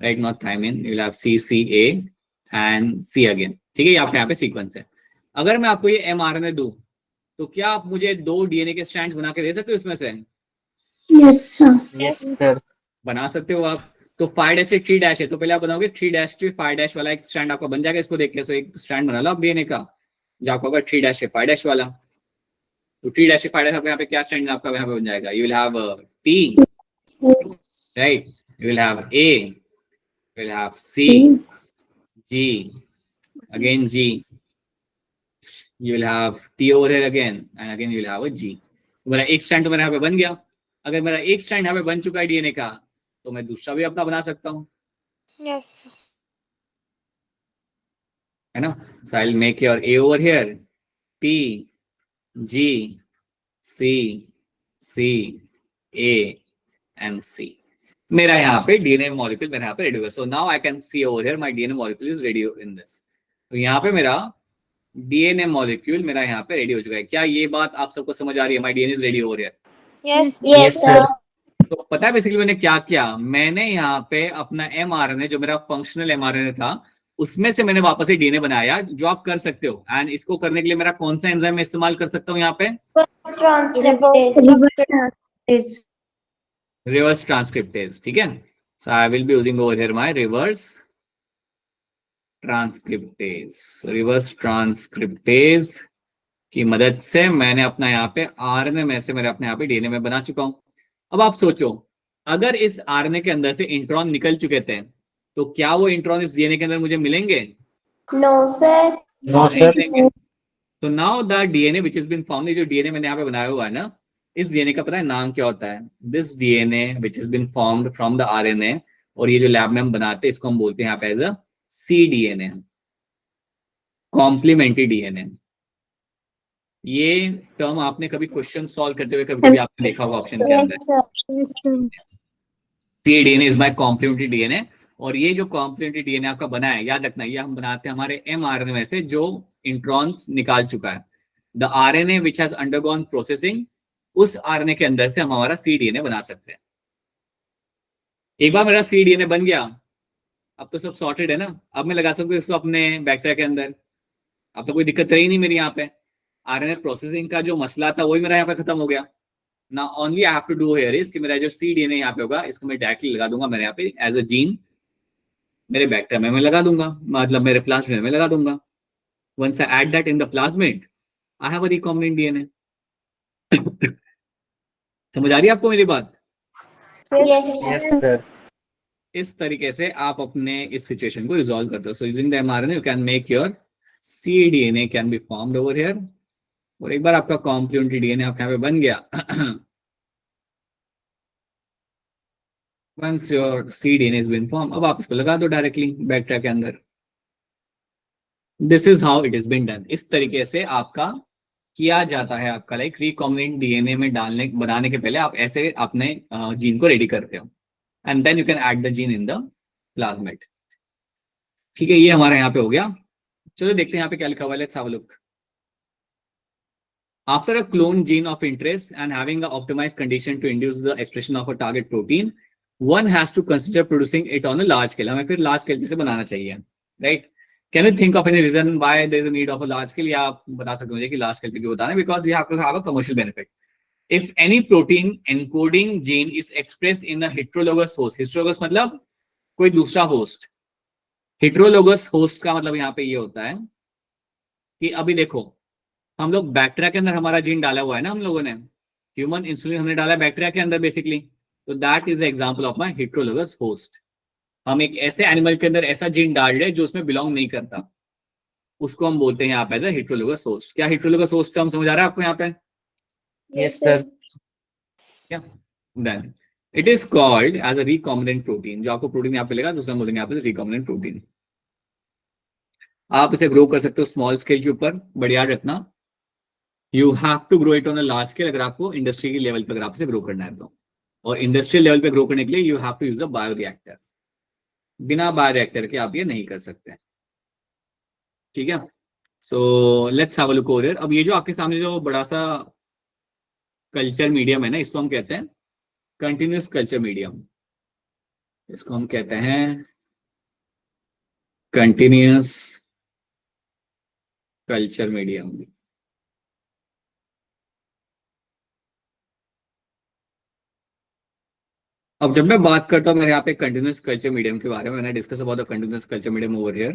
right, not thymine, you will have C C A and C again, ठीक है, ये आपके यहाँ पे सीक्वेंस है। अगर मैं आपको ये एमआरएनए दूं तो क्या आप मुझे 2 डीएनए के स्ट्रैंड्स बना के दे सकते हो इसमें से? Yes, sir. Yes, sir. बना सकते हो आप। तो 5' से 3' है, तो पहले आप बनाओगे 3' से 5' वाला एक स्ट्रैंड आपका बन जाएगा इसको देख के। सो एक स्ट्रैंड बना लो आप डीएनए का, जो आपका होगा 3' से 5' वाला। तो 3' से 5' आपके यहाँ पे क्या स्ट्रैंड आपका यहाँ पे बन जाएगा, you will have T, right, you will have A, you will have C, G, again G, you will have T over here again, and again you will have a G। मेरा एक strand तो मेरा यहाँ पे बन गया। अगर मेरा एक स्ट्रैंड यहाँ पे बन चुका है डीएनए का, तो मैं दूसरा भी अपना बना सकता हूँ, Yes. है ना। So I'll make your A over here, T, G, C, C, A and C। मेरा यहाँ पे डीएनए मॉलिक्यूल मेरे यहाँ पे रेडी हो गया। So now I can see over here my DNA molecule is ready in this. तो यहाँ पे मेरा डीएनए मॉलिक्यूल मेरा यहाँ पे रेडी हो चुका है। क्या ये बात आप सबको समझ आ रही है? My DNA is ready over here. Yes. Yes, sir. तो पता है बेसिकली मैंने क्या किया, मैंने यहाँ पे अपना एमआरएनए जो मेरा फंक्शनल एमआरएनए था उसमें से मैंने वापस से डीएनए बनाया, जो आप कर सकते हो। एंड इसको करने के लिए मेरा कौन सा एंजाइम इस्तेमाल कर सकता हूँ यहाँ पे? Transcriptase. Reverse. रिवर्स ट्रांसक्रिप्टेज, ठीक है। So I will be using over here my reverse transcriptase. Reverse transcriptase की मदद से मैंने अपना यहाँ पे आरएनए में से मेरे अपने यहाँ पे डीएनए में बना चुका हूं। अब आप सोचो, अगर इस आरएनए के अंदर से इंट्रॉन निकल चुके थे तो क्या वो इंट्रॉन इस डीएनए के अंदर मुझे मिलेंगे? No, sir. No, sir. तो now the DNA which is been formed, जो डीएनए मैंने यहाँ पे बनाया हुआ है ना, इस डीएनए का पता है नाम क्या होता है? This DNA which is been formed from the RNA, और ये जो लैब में हम बनाते हैं इसको हम बोलते हैं यहाँ पे as a cDNA, complementary DNA. ये टर्म आपने कभी क्वेश्चन सॉल्व करते हुए कभी कभी आपने देखा होगा ऑप्शन के Yes, अंदर, sir. cDNA is my complementary DNA. और ये जो कॉम्प्लीमेंट्री डीएनए आपका बना है, याद रखना, ये हम बनाते हैं हमारे एमआरएनए में से जो इंट्रॉन्स निकाल चुका है। The RNA which has undergone processing, उस आरएनए के अंदर से हम हमारा cDNA बना सकते हैं। एक बार मेरा cDNA बन गया, अब तो सब सॉर्टेड है ना, अब मैं लगा सकता हूँ इसको अपने बैक्टीरिया के अंदर, अब तो कोई दिक्कत रही नहीं मेरी। यहाँ पे आरएनए प्रोसेसिंग का जो मसला था वही मेरा यहाँ पे खत्म हो गया। ना only I have to do here is कि मेरा जो cDNA यहाँ पे होगा इसको मैं डायरेक्टली लगा दूंगा मेरे यहाँ पे एज अ जीन, मेरे बैक्टीरिया में मैं लगा दूंगा, मतलब मेरे प्लाज्मिड में लगा दूंगा। Once I add that in the plasmid I have a recombinant DNA. समझ आ रही है आपको मेरी बात? Yes, Yes, sir. sir. इस तरीके से आप अपने इस सिचुएशन को रिजॉल्व करते हो। So using the mRNA you can make your cDNA can be formed over here. और एक बार आपका कॉम्प्लीमेंट्री डीएनए आपके यहाँ पे बन गया, once your cDNA has been formed, अब आप इसको लगा दो डायरेक्टली बैक्टीरिया के अंदर। This is how it is been done. इस तरीके से आपका किया जाता है। आपका लाइक रिकॉम्बिनेंट डीएनए में बनाने के पहले आप ऐसे अपने जीन को रेडी करते हो and then you can add the gene in the plasmid. ठीक है, ये हमारा यहाँ पे हो गया। चलो देखते हैं यहाँ पे क्या लिखा हुआ है। Let's have a look. After a cloned gene of interest and having an optimized condition to induce the expression of a target protein, one has to consider producing it on a large scale. हमें फिर large scale पे से बनाना चाहिए, right? Can you think of any reason why there is a need of a large scale? या आप बता सकते हो मुझे कि large scale पे क्यों बताना है? Because you have to have a commercial benefit. If any protein encoding gene is expressed in a heterologous host, heterologous मतलब कोई दूसरा host. Heterologous host का मतलब यहाँ पे ये होता है कि अभी देखो हम लोग बैक्टीरिया के अंदर हमारा जीन डाला हुआ है ना, हम लोगों ने ह्यूमन इंसुलिन हमने डाला है बैक्टीरिया के अंदर बेसिकली, तो that is example of my heterologous host. हम एक ऐसे एनिमल के अंदर ऐसा जीन डाल रहे हैं जो उसमें बिलोंग नहीं करता, उसको हम बोलते हैं यहाँ पे एज हेटेरोलोगस होस्ट। क्या हेटेरोलोगस होस्ट टर्म समझ आ रहा है आपको यहाँ पे? Yes, sir. Then it is called as a recombinant protein. जो आपको प्रोटीन यहाँ पे मिलेगा दूसरा बोलेंगे यहाँ पे रिकॉम्बिनेंट प्रोटीन। आप इसे ग्रो कर सकते हो स्मॉल स्केल के ऊपर, बट याद रखना you have to grow it on a large scale अगर आपको इंडस्ट्री के लेवल पे अगर आपसे ग्रो करना है तो। और इंडस्ट्रियल लेवल पे ग्रो करने के लिए you have to use a bioreactor. बिना बायोरिएक्टर के आप ये नहीं कर सकते। ठीक है, so let's have a look over here. अब ये जो आपके सामने जो बड़ा सा कल्चर मीडियम है ना, इसको हम कहते हैं कंटिन्यूअस कल्चर मीडियम। इसको हम कहते हैं कंटिन्यूअस कल्चर मीडियम। अब जब मैं बात करता हूं मेरे यहाँ पे कंटिन्यूअस कल्चर मीडियम के बारे में, मैंने discuss about the continuous culture medium over here.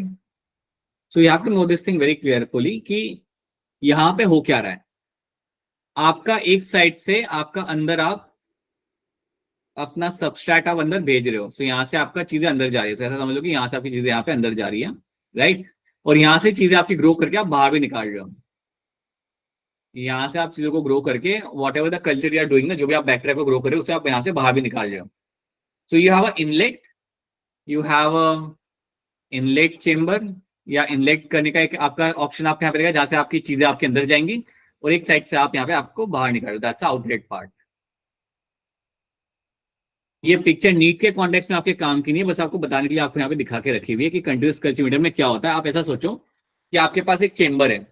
So you have to know this thing very clearfully कि यहाँ पे हो क्या रहा है। आपका एक साइड से आपका अंदर आप अपना सबस्ट्रेट आप अंदर भेज रहे हो। सो यहाँ से आपका चीजें अंदर जा रही है। ऐसा समझ लो कि यहाँ से आपकी चीजें यहाँ पे अंदर जा रही है, राइट? और यहाँ से चीजें आपकी ग्रो करके आप बाहर भी निकाल रहे हो। यहाँ से आप चीजों को ग्रो करके whatever the culture you are doing ना, जो भी आप बैक्टीरिया को ग्रो कर रहे हो उसे आप यहाँ से बाहर भी निकाल रहे हो। सो you have a inlet, you have a inlet chamber, या इनलेट करने का एक आपका ऑप्शन आपके यहाँ पे रहेगा जहां से आपकी चीजें आपके अंदर जाएंगी, और एक साइड से आप यहाँ पे आपको बाहर निकालो, दैट्स आउटलेट पार्ट। ये पिक्चर नीट के कॉन्टेक्स्ट में आपके काम की नहीं है, बस आपको बताने के लिए आपको यहाँ पे दिखा के रखी हुई है कि कंटिन्यूअस कल्चर मीडियम में क्या होता है। आप ऐसा सोचो कि आपके पास एक चेम्बर है,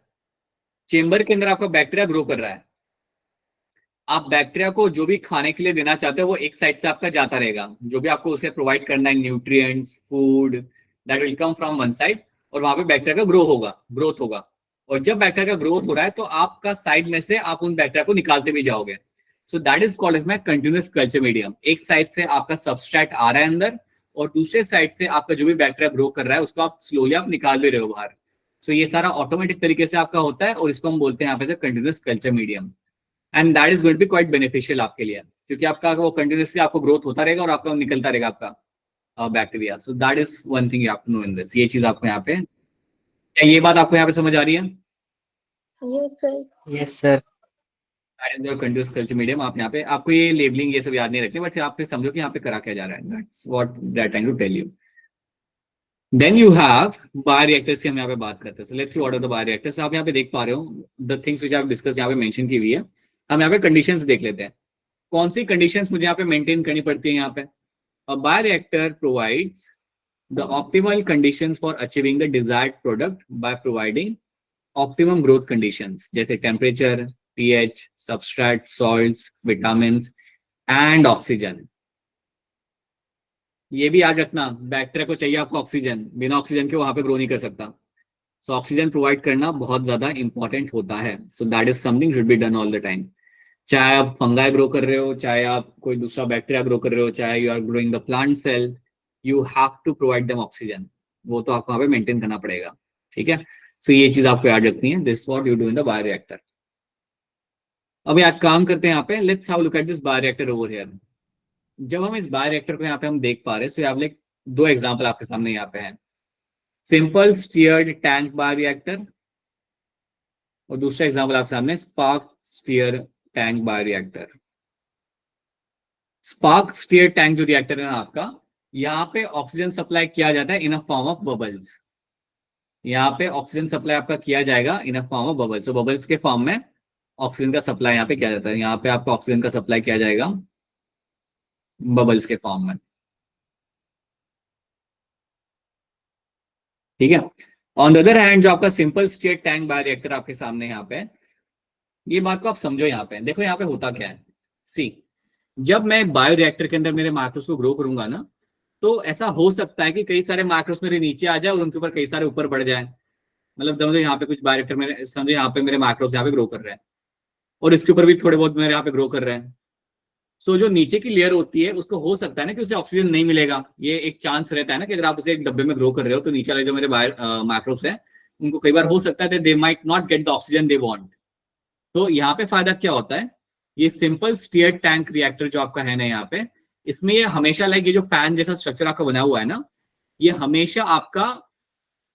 चेम्बर के अंदर आपका बैक्टीरिया ग्रो कर रहा है। आप बैक्टीरिया को जो भी खाने के लिए देना चाहते हो वो एक साइड से आपका जाता रहेगा, जो भी आपको उसे प्रोवाइड करना है nutrients food that will come from one side, और वहां पे बैक्टीरिया का ग्रोथ होगा। और जब बैक्टीरिया का ग्रोथ हो रहा है तो आपका साइड में से आप उन बैक्टीरिया को निकालते भी जाओगे। So that is called as my continuous culture medium. एक साइड से आपका सबस्ट्रेट आ रहा है अंदर, और दूसरे साइड से आपका जो भी बैक्टीरिया ग्रो कर रहा है उसको आप स्लोली आप निकाल भी रहे हो बाहर। सो ये सारा ऑटोमेटिक तरीके से आपका होता है, और इसको हम बोलते हैं यहाँ पे से continuous culture medium. And that is going to be quite beneficial आपके लिए, क्योंकि आपका वो कंटिन्यूअसली आपको ग्रोथ होता रहेगा और आपका निकलता रहेगा आपका bacteria. So that is one thing you have to know in this. ये चीज आपको यहाँ पे, क्या ये बात आपको यहाँ पे समझ आ रही है? Yes, sir. Yes, sir. That is your continuous culture medium. आप यहाँ पे आपको ये लेबलिंग ये सब याद नहीं रखते, बट आप पे समझो कि यहाँ पे करा क्या जा रहा है। That's what that trying to tell you. Then you have bioreactors की हम यहाँ पे बात करते हैं। So let's see what are the bioreactors. आप यहाँ पे देख पा रहे हो the things which I have discuss यहाँ पे मेंशन की हुई है। हम यहाँ पे कंडीशंस देख लेते हैं, कौन सी कंडीशंस मुझे यहाँ पे मेंटेन करनी पड़ती है। यहाँ पे a bioreactor provides the optimal conditions for achieving the desired product by providing optimum growth conditions जैसे temperature, pH, substrate, salts, vitamins and oxygen. ये भी याद रखना, बैक्टीरिया को चाहिए आपको ऑक्सीजन, बिना ऑक्सीजन के वहां पे ग्रो नहीं कर सकता। सो ऑक्सीजन प्रोवाइड करना बहुत ज्यादा इंपॉर्टेंट होता है। So that is something should be done all the time. चाहे आप फंगाई ग्रो कर रहे हो, चाहे आप कोई दूसरा बैक्टीरिया ग्रो कर रहे हो, चाहे you are growing the plant cell, you have to provide them oxygen. वो तो आपको वहां पे मेंटेन करना पड़ेगा, ठीक है। सो ये चीज आपको याद रखनी है। This what you do in the bioreactor. अब यार काम करते हैं यहाँ पे, let's have look at this bioreactor over here. जब हम इस बायोरिएक्टर को यहाँ पे हम देख पा रहे हैं, सो यहाँ लाइक दो एग्जांपल आपके सामने यहाँ पे हैं। सिंपल स्टीयर्ड टैंक बायोरिएक्टर और दूसरा एग्जांपल आपके सामने spark stir tank bioreactor. Spark stir tank जो रिएक्टर है ना आपका, यहाँ पे ऑक्सीजन सप्लाई किया जाता है इन अ फॉर्म ऑफ बबल्स। यहाँ पे ऑक्सीजन सप्लाई आपका किया जाएगा इन अ फॉर्म ऑफ बबल्स। तो बबल्स के फॉर्म में ऑक्सीजन का सप्लाई यहाँ पे किया जाता है। यहाँ पे आपको ऑक्सीजन का सप्लाई किया जाएगा बबल्स के फॉर्म में, ठीक है। ऑन द अदर हैंड जो आपका सिंपल स्टीयर टैंक बायोरिएक्टर आपके सामने यहाँ पे, ये बात को आप समझो। यहाँ पे देखो, यहाँ पे होता क्या है। सी, जब मैं बायोरिएक्टर के अंदर मेरे माइक्रोस को ग्रो करूंगा ना, तो ऐसा हो सकता है कि कई सारे माइक्रोस मेरे नीचे आ जाए और उनके ऊपर कई सारे ऊपर बढ़ जाए। मतलब समझो यहाँ पे कुछ बायोरिएक्टर मेरे, समझो यहाँ पे मेरे माइक्रोस यहाँ पे ग्रो कर रहे हैं और इसके ऊपर भी थोड़े बहुत मेरे यहाँ पे ग्रो कर रहे हैं। सो जो नीचे की लेयर होती है उसको हो सकता है ना कि उसे ऑक्सीजन नहीं मिलेगा। ये एक चांस रहता है ना कि अगर आप उसे एक डब्बे में ग्रो कर रहे हो तो नीचे वाले जो मेरे माइक्रोब्स हैं उनको कई बार हो सकता है they might not get the oxygen they want. तो यहाँ पे फायदा क्या होता है, ये सिंपल स्टीयर टैंक रिएक्टर जो आपका है ना यहाँ पे, इसमें ये हमेशा लाइक ये जो फैन जैसा स्ट्रक्चर आपका बना हुआ है ना, ये हमेशा आपका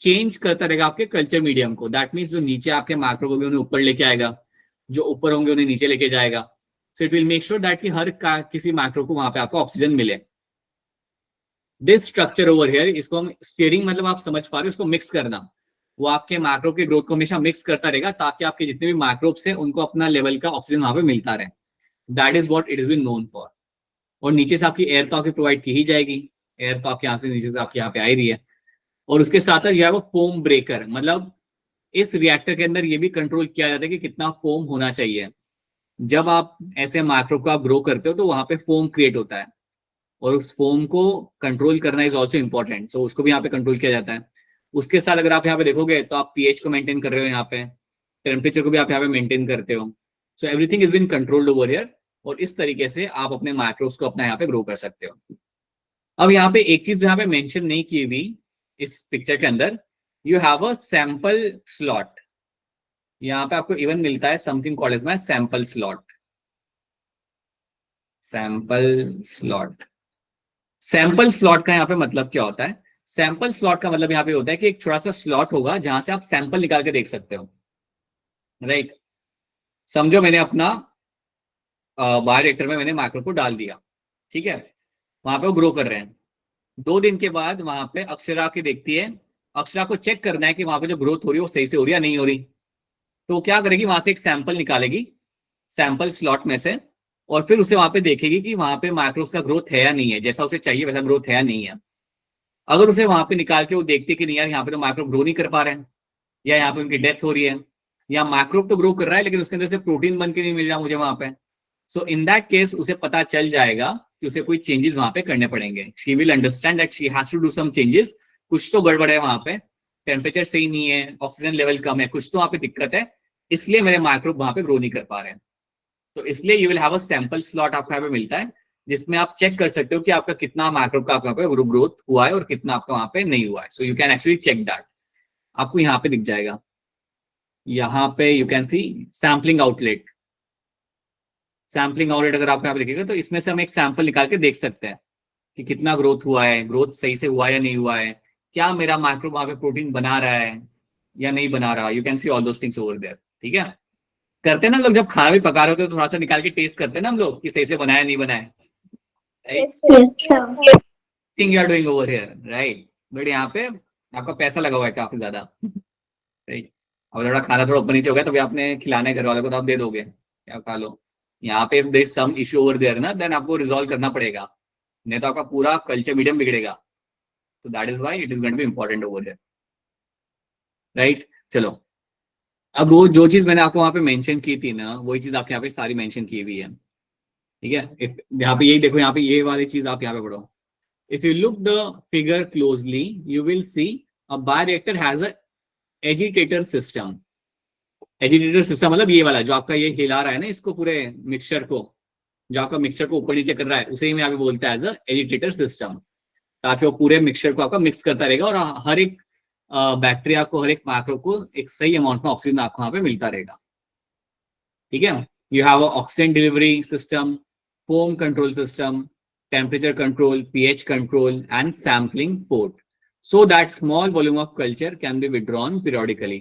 चेंज करता रहेगा आपके कल्चर मीडियम को। दैट मीन्स जो नीचे आपके माइक्रोब होंगे उन्हें ऊपर लेके आएगा, जो ऊपर होंगे उन्हें नीचे लेके जाएगा। So it will make sure that कि हर किसी माइक्रो को वहां पे आपको ऑक्सीजन मिले। दिस स्ट्रक्चर ओवर हियर, इसको हम स्टीयरिंग मतलब आप समझ पा रहे हो, इसको मिक्स करना। वो आपके माइक्रोब के ग्रोथ को हमेशा मिक्स करता रहेगा ताकि आपके जितने भी माइक्रोब्स हैं उनको अपना लेवल का ऑक्सीजन वहां पे मिलता रहे। That is what it is been known for. और नीचे से आपकी एयर तो आपकी प्रोवाइड की ही जाएगी, एयर तो आपके यहाँ से नीचे से आपके यहाँ पे आ ही रही है। और उसके साथ साथ यह है वो फोम ब्रेकर, मतलब इस रिएक्टर के अंदर ये भी कंट्रोल किया जाता है कि कितना फोम होना चाहिए। जब आप ऐसे माइक्रोब को आप ग्रो करते हो तो वहां पे फोम क्रिएट होता है और उस फोम को कंट्रोल करना इज ऑल्सो इंपॉर्टेंट। सो उसको भी यहाँ पे कंट्रोल किया जाता है। उसके साथ अगर आप यहाँ पे देखोगे तो आप पीएच को मेंटेन कर रहे हो, यहाँ पे टेम्परेचर को भी आप यहाँ पे मेंटेन करते हो। So everything is been controlled over here और इस तरीके से आप अपने माइक्रोब्स को अपना यहाँ पे ग्रो कर सकते हो। अब यहाँ पे एक चीज यहाँ पे मेंशन नहीं की हुई इस पिक्चर के अंदर, you have a sample slot. यहाँ पे आपको इवन मिलता है something called as my sample slot. Sample slot, sample slot का यहाँ पे मतलब क्या होता है? सैंपल स्लॉट का मतलब यहाँ पे होता है कि एक छोटा सा स्लॉट होगा जहां से आप सैंपल निकाल के देख सकते हो, राइट। समझो मैंने अपना बायोरिएक्टर में मैंने माइक्रो को डाल दिया, ठीक है, वहां पे वो ग्रो कर रहे हैं। 2 दिन के बाद वहां पे अक्षरा की देखती है, अक्षरा को चेक करना है कि वहां पे जो ग्रोथ हो रही है वो सही से हो रही है या नहीं हो रही। तो क्या करेगी, वहां से एक सैंपल निकालेगी सैंपल स्लॉट में से और फिर उसे वहां पे देखेगी कि वहां पे माइक्रोब्स का ग्रोथ है या नहीं है, जैसा उसे चाहिए वैसा ग्रोथ है या नहीं है। अगर उसे वहां पे निकाल के वो देखती है कि नहीं यार यहाँ पे तो माइक्रोब ग्रो नहीं कर पा रहे हैं, या यहाँ पे उनकी डेथ हो रही है, या माइक्रोब तो ग्रो कर रहा है लेकिन उसके अंदर से प्रोटीन बन के नहीं मिल रहा मुझे वहां पे, सो इन दैट केस उसे पता चल जाएगा कि उसे कोई चेंजेस वहां पे करने पड़ेंगे। She will understand that she has to do some changes. कुछ तो गड़बड़ है वहां पे, टेम्परेचर सही नहीं है, ऑक्सीजन लेवल कम है, कुछ तो वहां पे दिक्कत है, इसलिए मेरे माइक्रोब वहां पे ग्रो नहीं कर पा रहे हैं। तो इसलिए you will have a sample slot आपको यहाँ पे मिलता है जिसमें आप चेक कर सकते हो कि आपका कितना माइक्रोब का आपका ग्रोथ हुआ है और कितना आपका वहां पे नहीं हुआ है। So you can actually check that. आपको यहाँ पे दिख जाएगा, यहाँ पे you can see sampling outlet. Sampling outlet अगर आप यहाँ पे देखिएगा तो इसमें से हम एक सैंपल निकाल के देख सकते हैं कि कितना ग्रोथ हुआ है, ग्रोथ सही से हुआ या नहीं हुआ है, क्या मेरा माइक्रोब वहां पे प्रोटीन बना रहा है या नहीं बना रहा। You can see all those things over there, ठीक है। करते हैं ना लोग, जब खाना भी पका रहे होते हैं तो थोड़ा सा निकाल के टेस्ट करते हैं ना हम लोग कि सही से बनाया नहीं बनाया, Yes, sir. Thing you are doing over here, right. But यहाँ पे आपका पैसा लगा हुआ है काफी ज्यादा, राइट। और थोड़ा खाना थोड़ा ऊपर नीचे हो गया तो भी आपने खिलाने घर वाले को तो आप दे दोगे, क्या खा लो। यहाँ पे there is some issue over there ना, देन आपको रिजॉल्व करना पड़ेगा, नहीं तो आपका पूरा कल्चर मीडियम बिगड़ेगा। तो that is why it is going to be important over here, right. चलो अब वो जो चीज मैंने आपको वहां पे मेंशन की थी ना, वही चीज आपके यहाँ पे सारी मेंशन की हुई है, ठीक है। यहाँ पे यही देखो, यहाँ पे ये वाली चीज आप यहाँ पे पढ़ो। If you look the figure closely you will see a bioreactor has a agitator system. Agitator system मतलब ये वाला जो आपका ये हिला रहा है ना इसको, पूरे मिक्सचर को, जो आपका मिक्सचर को ऊपर नीचे कर रहा है, उसे ही मैं यहाँ पे बोलता है एज अ एजिटेटर सिस्टम, ताकि वो पूरे मिक्सचर को आपका मिक्स करता रहेगा और हर एक बैक्टीरिया को, हर एक मैक्रो को एक सही अमाउंट में ऑक्सीजन आपको यहाँ पे मिलता रहेगा, ठीक है। You have a oxygen delivery system, foam control system, temperature control, pH control and sampling port, so that small volume of culture can be withdrawn periodically।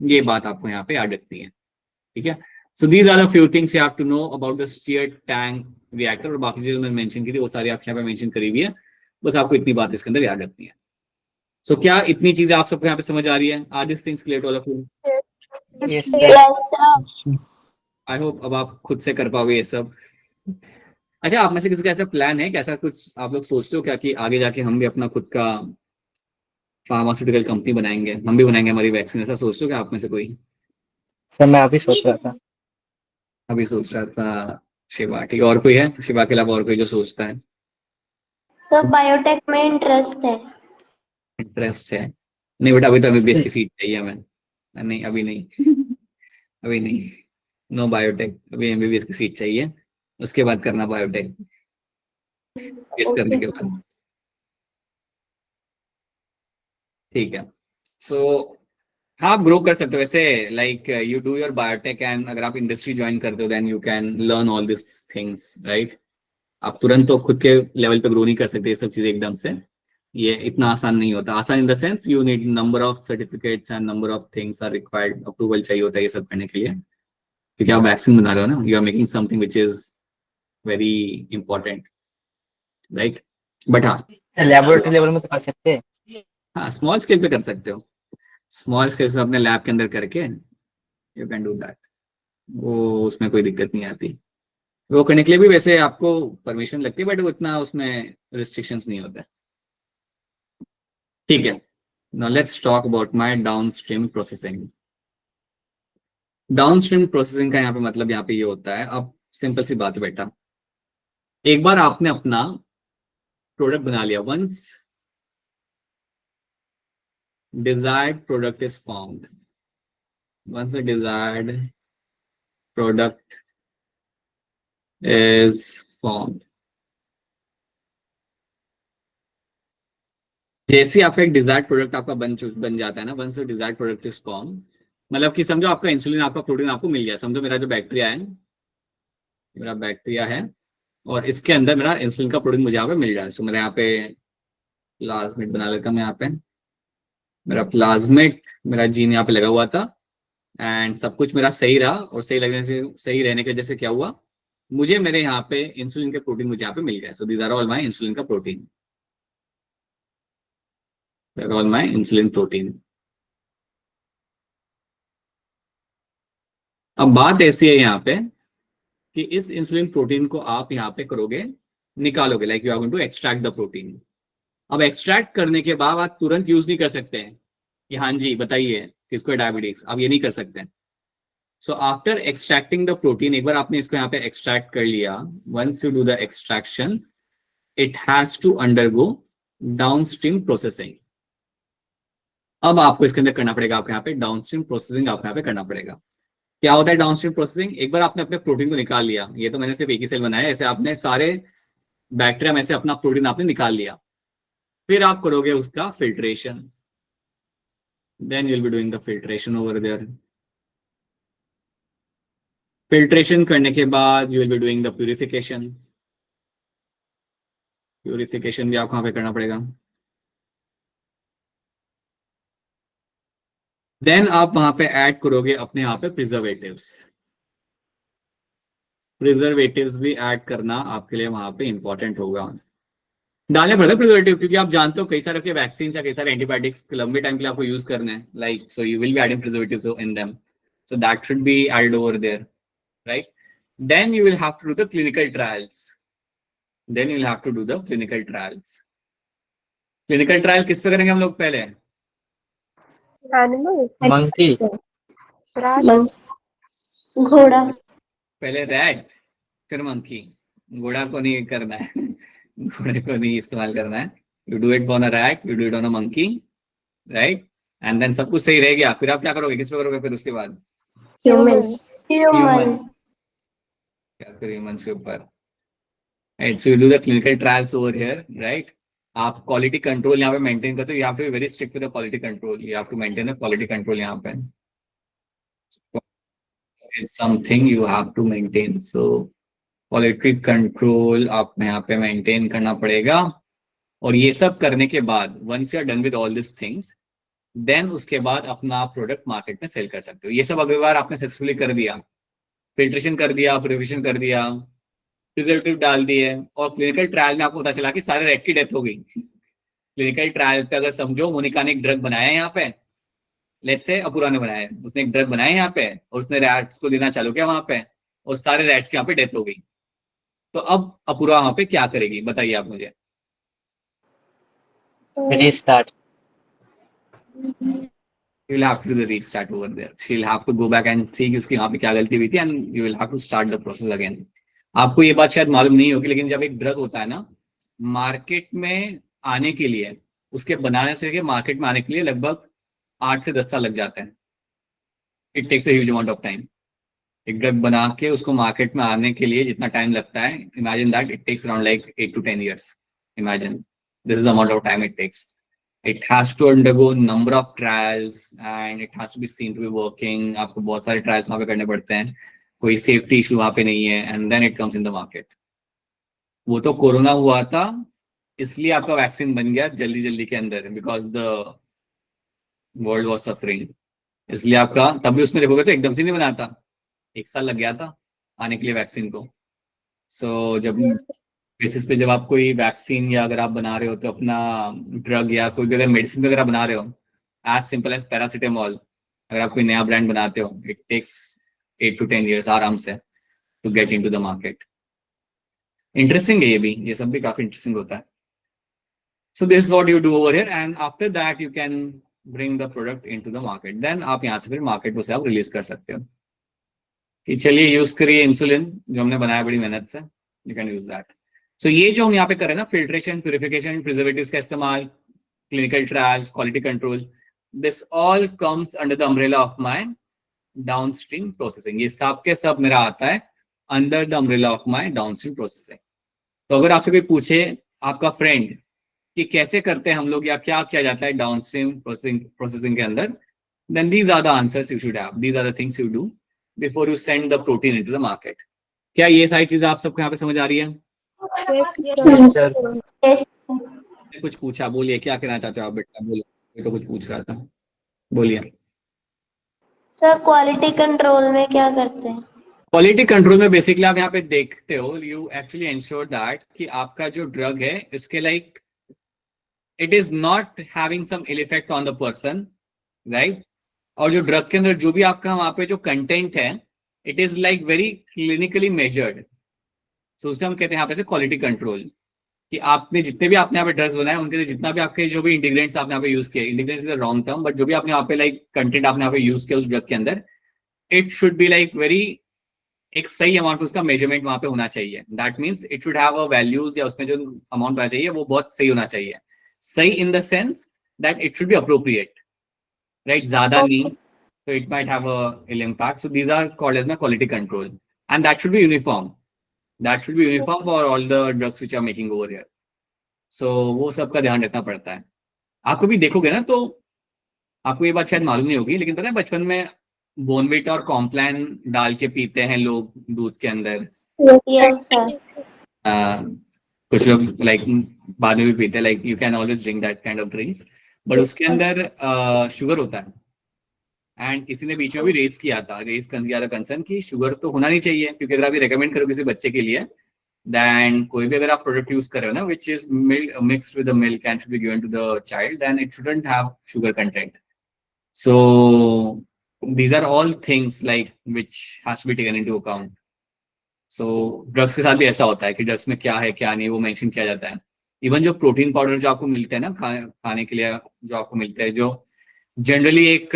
ये बात आपको यहाँ पे याद रखनी है, ठीक है। So these are the few things you have to know about the stirred tank reactor, और बाकी चीजें मैंने मेंशन की थी वो सारी आप यहाँ पे मेंशन करी हुई है, बस आपको इतनी बात इसके अंदर याद रखनी है। So क्या इतनी चीजें आप सबको यहाँ पे समझ आ रही है? Are these things clear to all of you? Yes, Yes. I hope अब आप खुद से कर पाओगे ये सब। अच्छा, आप में से किसी का ऐसा प्लान है कि ऐसा कुछ आप लोग सोचते हो क्या कि आगे जाके हम भी अपना खुद का फार्मास्यूटिकल कंपनी बनाएंगे, हम भी बनाएंगे हमारी वैक्सीन, ऐसा सोचते हो क्या आप में से कोई? सर मैं अभी सोच रहा था। अभी सोच रहा था शिवा, ठीक है। और कोई है शिवा के अलावा और कोई जो सोचता है? सब बायोटेक में इंटरेस्ट है। इंटरेस्ट है? नहीं बेटा, अभी तो एमबीबीएस की सीट चाहिए हमें। नहीं अभी नहीं अभी नहीं, नो बायोटेक, अभी एमबीबीएस की सीट चाहिए, उसके बाद करना बायोटेक, इस करने के बाद, ठीक है। सो हाँ, आप ग्रो कर सकते हो वैसे, like you do your biotech and अगर आप इंडस्ट्री ज्वाइन करते हो then you can learn all this things, right. आप तुरंत तो खुद के लेवल पे ग्रो नहीं कर सकते ये सब चीजें एकदम से, ये इतना आसान नहीं होता। आसान in the sense you need number of certificates and number of things are required, approval चाहिए होता है ये सब करने के लिए, क्योंकि आप वैक्सीन बना रहे हो ना, you are making something which is very important, right. But हाँ, लैबोरेटरी लेवल में तो कर सकते हैं। हाँ स्मॉल स्केल पे कर सकते हो, स्मॉल स्केल पे अपने लैब के अंदर करके यू कैन डू दैट, वो उसमें कोई दिक्कत नहीं आती। वो करने के लिए भी वैसे आपको परमिशन लगती है बट वो इतना उसमें रिस्ट्रिक्शंस नहीं होता, ठीक है। Now let's talk about my downstream processing. Downstream processing का यहाँ पे मतलब यहाँ पे ये होता है, अब सिंपल सी बात है बेटा, एक बार आपने अपना प्रोडक्ट बना लिया, once desired product is formed, once the desired product is formed, जैसे आपका एक डिजायर्ड प्रोडक्ट आपका बन जाता है ना, once the desired product is form, मतलब कि समझो आपका इंसुलिन, आपका प्रोटीन आपको मिल गया, समझो मेरा जो बैक्टीरिया है, मेरा बैक्टीरिया है और इसके अंदर मेरा इंसुलिन का प्रोटीन मुझे यहाँ पे मिल रहा है। सो मेरा यहाँ पे प्लाज्मिड बना लेता हूं, यहाँ पे मेरा प्लाज्मिड, मेरा जीन यहाँ पे लगा हुआ था एंड सब कुछ मेरा सही रहा, और सही लगने से, सही रहने के जैसे क्या हुआ, मुझे मेरे यहाँ पे इंसुलिन के प्रोटीन मुझे यहाँ पे मिल गया। So these are all my insulin का protein, all my insulin protein. अब बात ऐसी है यहाँ पे कि इस इंसुलिन प्रोटीन को आप यहाँ पे करोगे, निकालोगे, like you are going to extract the protein. अब एक्सट्रैक्ट करने के बाद आप तुरंत यूज नहीं कर सकते हैं कि हाँ जी बताइए किसको है डायबिटीज, आप ये नहीं कर सकते। So after extracting the protein, एक बार आपने इसको यहाँ पे एक्सट्रैक्ट कर लिया, once you do the extraction it has to undergo downstream processing. अब आपको इसके अंदर करना पड़ेगा, आपके यहाँ पे डाउनस्ट्रीम प्रोसेसिंग आपको यहाँ पे करना पड़ेगा। क्या होता है डाउनस्ट्रीम प्रोसेसिंग? एक बार आपने अपने प्रोटीन को निकाल लिया, ये तो मैंने सिर्फ एक ही सेल बनाया, ऐसे आपने सारे बैक्टीरिया में से अपना प्रोटीन आपने निकाल लिया, फिर आप करोगे उसका filtration, then you will be doing the filtration over there. Filtration करने के बाद you will be doing the purification, purification भी आपको यहाँ पे करना पड़ेगा। देन आप वहां पे ऐड करोगे अपने यहाँ पे प्रिजर्वेटिव्स, प्रिजर्वेटिव्स भी ऐड करना आपके लिए वहां पे इंपॉर्टेंट होगा, डालने पड़ता है प्रिजर्वेटिव, क्योंकि आप जानते हो कई सारे आपके वैक्सीन या कई सारे एंटीबायोटिक्स लंबे टाइम के लिए आपको यूज करने हैं, like so you will be adding preservatives in them, so that should be added over there, right. Then you will have to do the clinical trials, then you will have to do the clinical trials. Clinical trial किस पे करेंगे हम लोग पहले? Animal. Monkey. Rat. घोड़ा, पहले rat फिर monkey, घोड़ा को नहीं करना है घोड़े को नहीं इस्तेमाल करना है। You do it on a rat, you do it on a monkey, right, and then सब कुछ सही रह गया, फिर आप क्या करोगे, किस पे करोगे फिर उसके बाद? Human, Human. क्या फिर ह्यूमंस के ऊपर, right. So you do the clinical trials over here, right. आप क्वालिटी कंट्रोल यहाँ पे मेंटेन करते हो, you have to be very strict with the quality control, you have to maintain the quality control यहाँ पे, it's something you have to maintain. So quality control आप यहाँ पे मेंटेन करना पड़ेगा। और ये सब करने के बाद once you are done with all this things, then उसके बाद अपना प्रोडक्ट मार्केट में सेल कर सकते हो। ये सब अगली बार आपने सक्सेसफुली कर दिया, फिल्ट्रेशन कर दिया, प्रिपरेशन कर दिया, प्रिजर्वेटिव डाल दिए, और क्लिनिकल ट्रायल में आपको पता चला कि सारे रैट की डेथ हो गई। क्लिनिकल ट्रायल पे अगर समझो मोनिका ने एक ड्रग बनाया है यहाँ पे, लेट्स से अपूर्वा ने बनाया है, उसने एक ड्रग बनाया है यहाँ पे और उसने रैट्स को देना चालू किया वहां पे, और सारे रैट्स की यहाँ पे डेथ हो गई। तो अब अपूर्वा वहां पे क्या करेगी बताइए आप मुझे। Restart. You will have to do the restart over there. She'll have to go back and see कि उसकी वहां पे क्या गलती हुई थी, and you will have to start the process again. आपको ये बात शायद मालूम नहीं होगी, लेकिन जब एक ड्रग होता है ना, मार्केट में आने के लिए, उसके बनाने से मार्केट में आने के लिए लगभग 8 से 10 साल लग जाते हैं। It takes a huge amount of time. एक ड्रग बना के उसको मार्केट में आने के लिए जितना टाइम लगता है, imagine that it takes around like 8 to 10 years. Imagine this is the amount of time it takes. It has to undergo number of trials and it has to be seen to be working. आपको बहुत सारे trials वहाँ पे करने पड़ते हैं, कोई safety issue वहाँ पे नहीं है, and then it comes in the market. वो तो कोरोना हुआ था इसलिए आपका वैक्सीन बन गया जल्दी जल्दी के अंदर, because the world was suffering, इसलिए आपका तब भी उसमें देखोगे तो एकदम से नहीं बना था, 1 साल लग गया था आने के लिए वैक्सीन को। सो जब बेसिस पे जब आप कोई वैक्सीन या अगर आप बना रहे हो तो अपना ड्रग या कोई भी अगर मेडिसिन वगैरह बना रहे हो, एज सिंपल एज पैरासिटामोल, अगर आप कोई नया ब्रांड बनाते हो, इट टेक्स 8 to 10 years आराम से to get into the market. Interesting है ये भी, ये सब भी काफी इंटरेस्टिंग होता है। So this is what you do over here, and after that you can bring the product into the market. Then आप यहाँ से फिर मार्केट से आप रिलीज कर सकते हो कि चलिए यूज करिए इंसुलिन जो हमने बनाया बड़ी मेहनत से, यू कैन यूज दैट। सो ये जो हम यहाँ पे कर रहे हैं ना, फिल्ट्रेशन, प्यूरिफिकेशन, प्रिजर्वेटिव्स का इस्तेमाल, clinical trials, quality control, this all comes under the umbrella of my downstream processing. ये सब के सब मेरा आता है under the umbrella of my downstream processing. तो अगर आपसे कोई पूछे आपका फ्रेंड कि कैसे करते हैं हम लोग या क्या किया जाता है डाउनस्ट्रीम प्रोसेसिंग के अंदर, then these are the answers you should have, these are the things you do before you send the protein into the market. क्या ये सारी चीजें आप सबको यहाँ पे समझ आ रही है? Yes, sir. कुछ पूछा, बोलिए क्या कहना चाहते हो आप बेटा, बोलिए, मैं तो कुछ पूछ रहा था, बोलिए। सर क्वालिटी कंट्रोल में क्या करते हैं? क्वालिटी कंट्रोल में बेसिकली आप यहाँ पे देखते हो, यू एक्चुअली इंश्योर दैट कि आपका जो ड्रग है इसके like it is not having some ill effect on the person, right. और जो ड्रग के अंदर जो भी आपका वहां पे जो कंटेंट है, it is like very clinically measured. सो उसे हम कहते हैं यहाँ पे से क्वालिटी कंट्रोल, कि आपने जितने भी आपने यहाँ पे ड्रग्स बनाए उनके लिए जितना भी आपके जो भी इंग्रेडिएंट्स आपने यहाँ पे यूज किए, ingredients is a wrong term, but जो भी आपने यहाँ पे लाइक कंटेंट आपने यहाँ पे यूज किया उस ड्रग के अंदर, it should be like very एक सही अमाउंट उसका मेजरमेंट वहां पे होना चाहिए। That means it should have a values, या उसमें जो अमाउंट होना चाहिए वो बहुत सही होना चाहिए। सही इन the sense that it should be appropriate, right, ज्यादा नहीं, so it might have a ill impact. So these are called as my quality control, and that should be uniform. That should be uniform for all the drugs which are making over here. So वो सब का ध्यान रखना पड़ता है। आपको भी देखोगे ना तो आपको ये बात शायद मालूम नहीं होगी, लेकिन पता है बचपन में बोनविटा और कॉम्प्लान डाल के पीते हैं लोग दूध के अंदर। Yes sir. कुछ लोग लाइक बाद में भी पीते हैं, like you can always drink that kind of drinks, but उसके अंदर शुगर होता है। एंड किसी ने बीच में भी रेस किया था कंसर्न कि शुगर तो होना नहीं चाहिए, क्योंकि अगर आप ये रेकमेंड करो किसी बच्चे के लिए, देन कोई भी अगर आप प्रोडक्ट यूज कर रहे हो ना which is mixed with the milk and should be given to the child, then it shouldn't have sugar content. So these are all things like which has to be taken into account. So drugs के साथ भी ऐसा होता है कि drugs में क्या है क्या नहीं वो मेंशन किया जाता है। इवन जो प्रोटीन पाउडर जो आपको मिलते हैं ना खाने के लिए जो आपको मिलते हैं, जो जनरली एक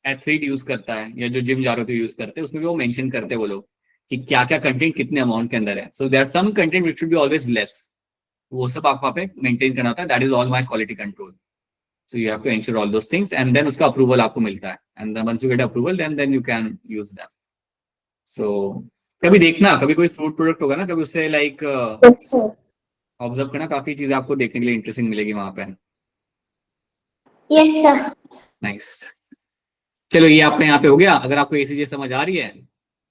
एथलीट यूज करता है या जो जिम जा रहे हो तो यूज करते हैं, उसमें भी वो मेंशन करते हैं वो लोग कि क्या क्या कंटेंट कितने अमाउंट के अंदर है. So there are some content which should be always less. वो सब आपको वहाँ पे मेंटेन करना होता है. That is all my quality control. So you have to ensure all those things and then उसका approval आपको मिलता है. And then once you get approval, then you can use them. So कभी देखना, कभी कोई फ्रूट प्रोडक्ट होगा ना, कभी उससे लाइक Yes, sir. ऑब्जर्व करना, काफी चीजें आपको देखने के लिए इंटरेस्टिंग मिलेगी वहां पे. Yes, sir. नाइस. चलो ये आपका यहाँ पे हो गया. अगर आपको ये चीजें समझ आ रही है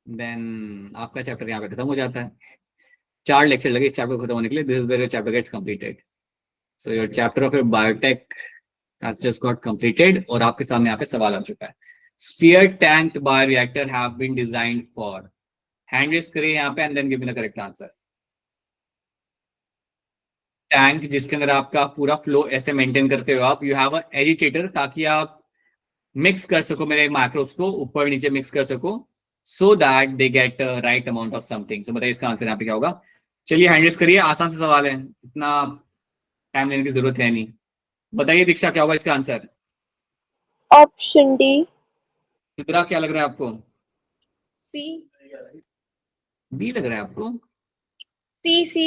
देन आपका चैप्टर यहाँ पे खत्म हो जाता है. 4 लेक्चर लगे इस चैप्टर को खत्म होने के लिए. This is where your chapter gets completed. So your chapter of your biotech has just got completed और आपके सामने यहाँ पे सवाल आ चुका है. Steer tanked bioreactor have been designed for. Hand raise करिए यहाँ पे and then give me the correct answer. Tank जिसके अंदर आपका पूरा फ्लो ऐसे मेंटेन करते हो आप. यू हैव अ एजिटेटर ताकि आप मिक्स कर सको मेरे माइक्रोब्स को, ऊपर नीचे मिक्स कर सको, so that they get right amount of something. तो बताइए इसका आंसर यहाँ पे क्या होगा. चलिए हैंड रेस करिए. आसान से सवाल है, इतना टाइम लेने की जरूरत है नहीं. बताइए दीक्षा क्या होगा इसका आंसर. Option D. चित्रा क्या लग रहा है आपको. C. बी लग रहा है आपको. C.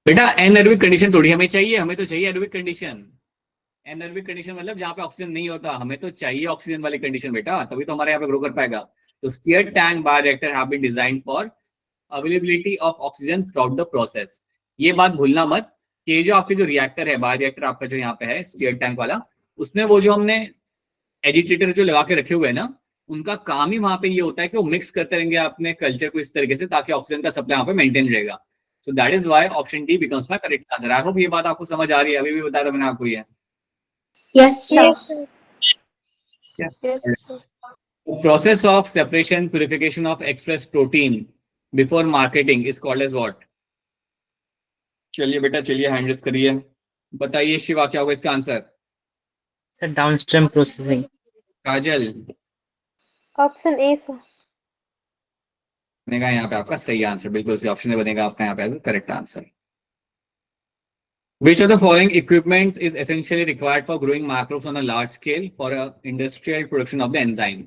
बेटा एनएरोबिक कंडीशन थोड़ी हमें चाहिए. हमें तो चाहिए एरोबिक कंडीशन. एनएरोबिक कंडीशन मतलब जहाँ पे ऑक्सीजन नहीं होता. हमें तो चाहिए ऑक्सीजन वाली कंडीशन बेटा, तभी तो हमारे यहाँ पे ग्रो कर पाएगा. तो stirred tank bioreactor have been designed for availability of oxygen throughout the process. ये बात भूलना मत कि ये जो आपके जो रिएक्टर है, बायोरिएक्टर आपका जो यहाँ पे है स्टीयर्ड टैंक वाला, उसमें वो जो हमने एजिटेटर जो लगा के रखे हुए हैं ना, उनका काम ही वहां पे ये होता है कि वो मिक्स करते रहेंगे अपने कल्चर को इस तरीके से ताकि ऑक्सीजन का सप्लाई वहां पे मेंटेन रहेगा. सो that is why option D becomes my correct answer. I hope ये बात आपको समझ आ रही है. अभी भी बताया था मैंने आपको ये. Yes, sir. Yes, sir. Yes, sir. Process of separation purification of express protein before marketing is called as what. चलिए बेटा चलिए हैंड रेस करिए. बताइए शिवा क्या होगा इसका answer. Sir downstream processing. Kajal Option A, sir. बनेगा यहाँ पे आपका सही आंसर. बिल्कुल सही ऑप्शन बनेगा आपका यहाँ पे correct answer. Which of the following equipment is essentially required for growing microbes on a large scale for a industrial production of the enzyme?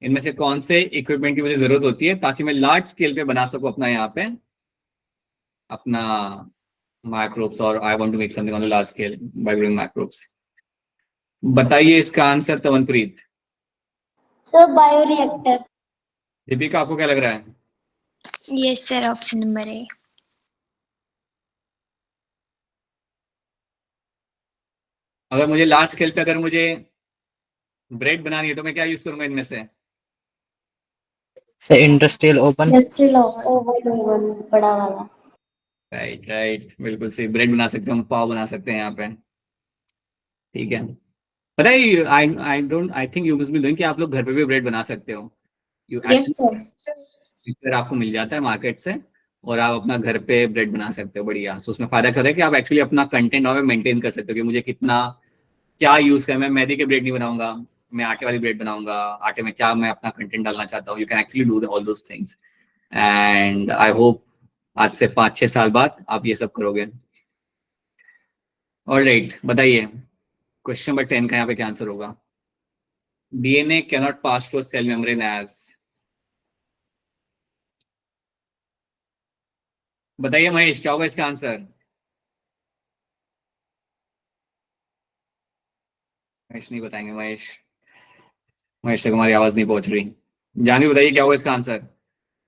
इनमें से कौन से इक्विपमेंट की मुझे जरूरत होती है ताकि मैं लार्ज स्केल पे बना सकूं अपना यहाँ पे अपना माइक्रोब्स, और I want to make something on a large scale by growing microbes. बताइए इसका answer Tamanpreet. Sir, bioreactor. Deepika आपको क्या लग रहा है. Yes, sir. Option number A. अगर मुझे लार्ज स्केल पे अगर मुझे ब्रेड बनानी है तो मैं क्या यूज करूंगा इनमें से. Sir industrial oven. Industrial oven, बड़ा वाला. राइट राइट बिल्कुल सही. ब्रेड बना सकते हैं हम, पाव बना सकते हैं यहाँ पे. ठीक है. पता है I don't I think you must be doing कि आप लोग घर पे भी ब्रेड बना सकते हो. You Yes, sir. मिक्सर आपको मिल जाता है मार्केट से और आप अपना घर पे ब्रेड बना सकते हो. बढ़िया. सो उसमें फायदा क्या है कि आप एक्चुअली अपना कंटेंट और मेंटेन कर सकते हो कि मुझे कितना क्या यूज करना है. मैं मैदे के ब्रेड नहीं बनाऊंगा, मैं आटे वाली ब्रेड बनाऊंगा. आटे में क्या मैं अपना कंटेंट डालना चाहता हूँ. You can actually do all those things. And I hope आज से 5-6 साल बाद आप ये सब करोगे. ऑलराइट बताइए क्वेश्चन नंबर 10 का यहाँ पे क्या आंसर होगा. DNA cannot pass through cell membrane as. बताइए महेश क्या होगा इसका आंसर. महेश नहीं बताएंगे. महेश महेश तक हमारी आवाज नहीं पहुंच रही. जानवी बताइए क्या होगा इसका answer.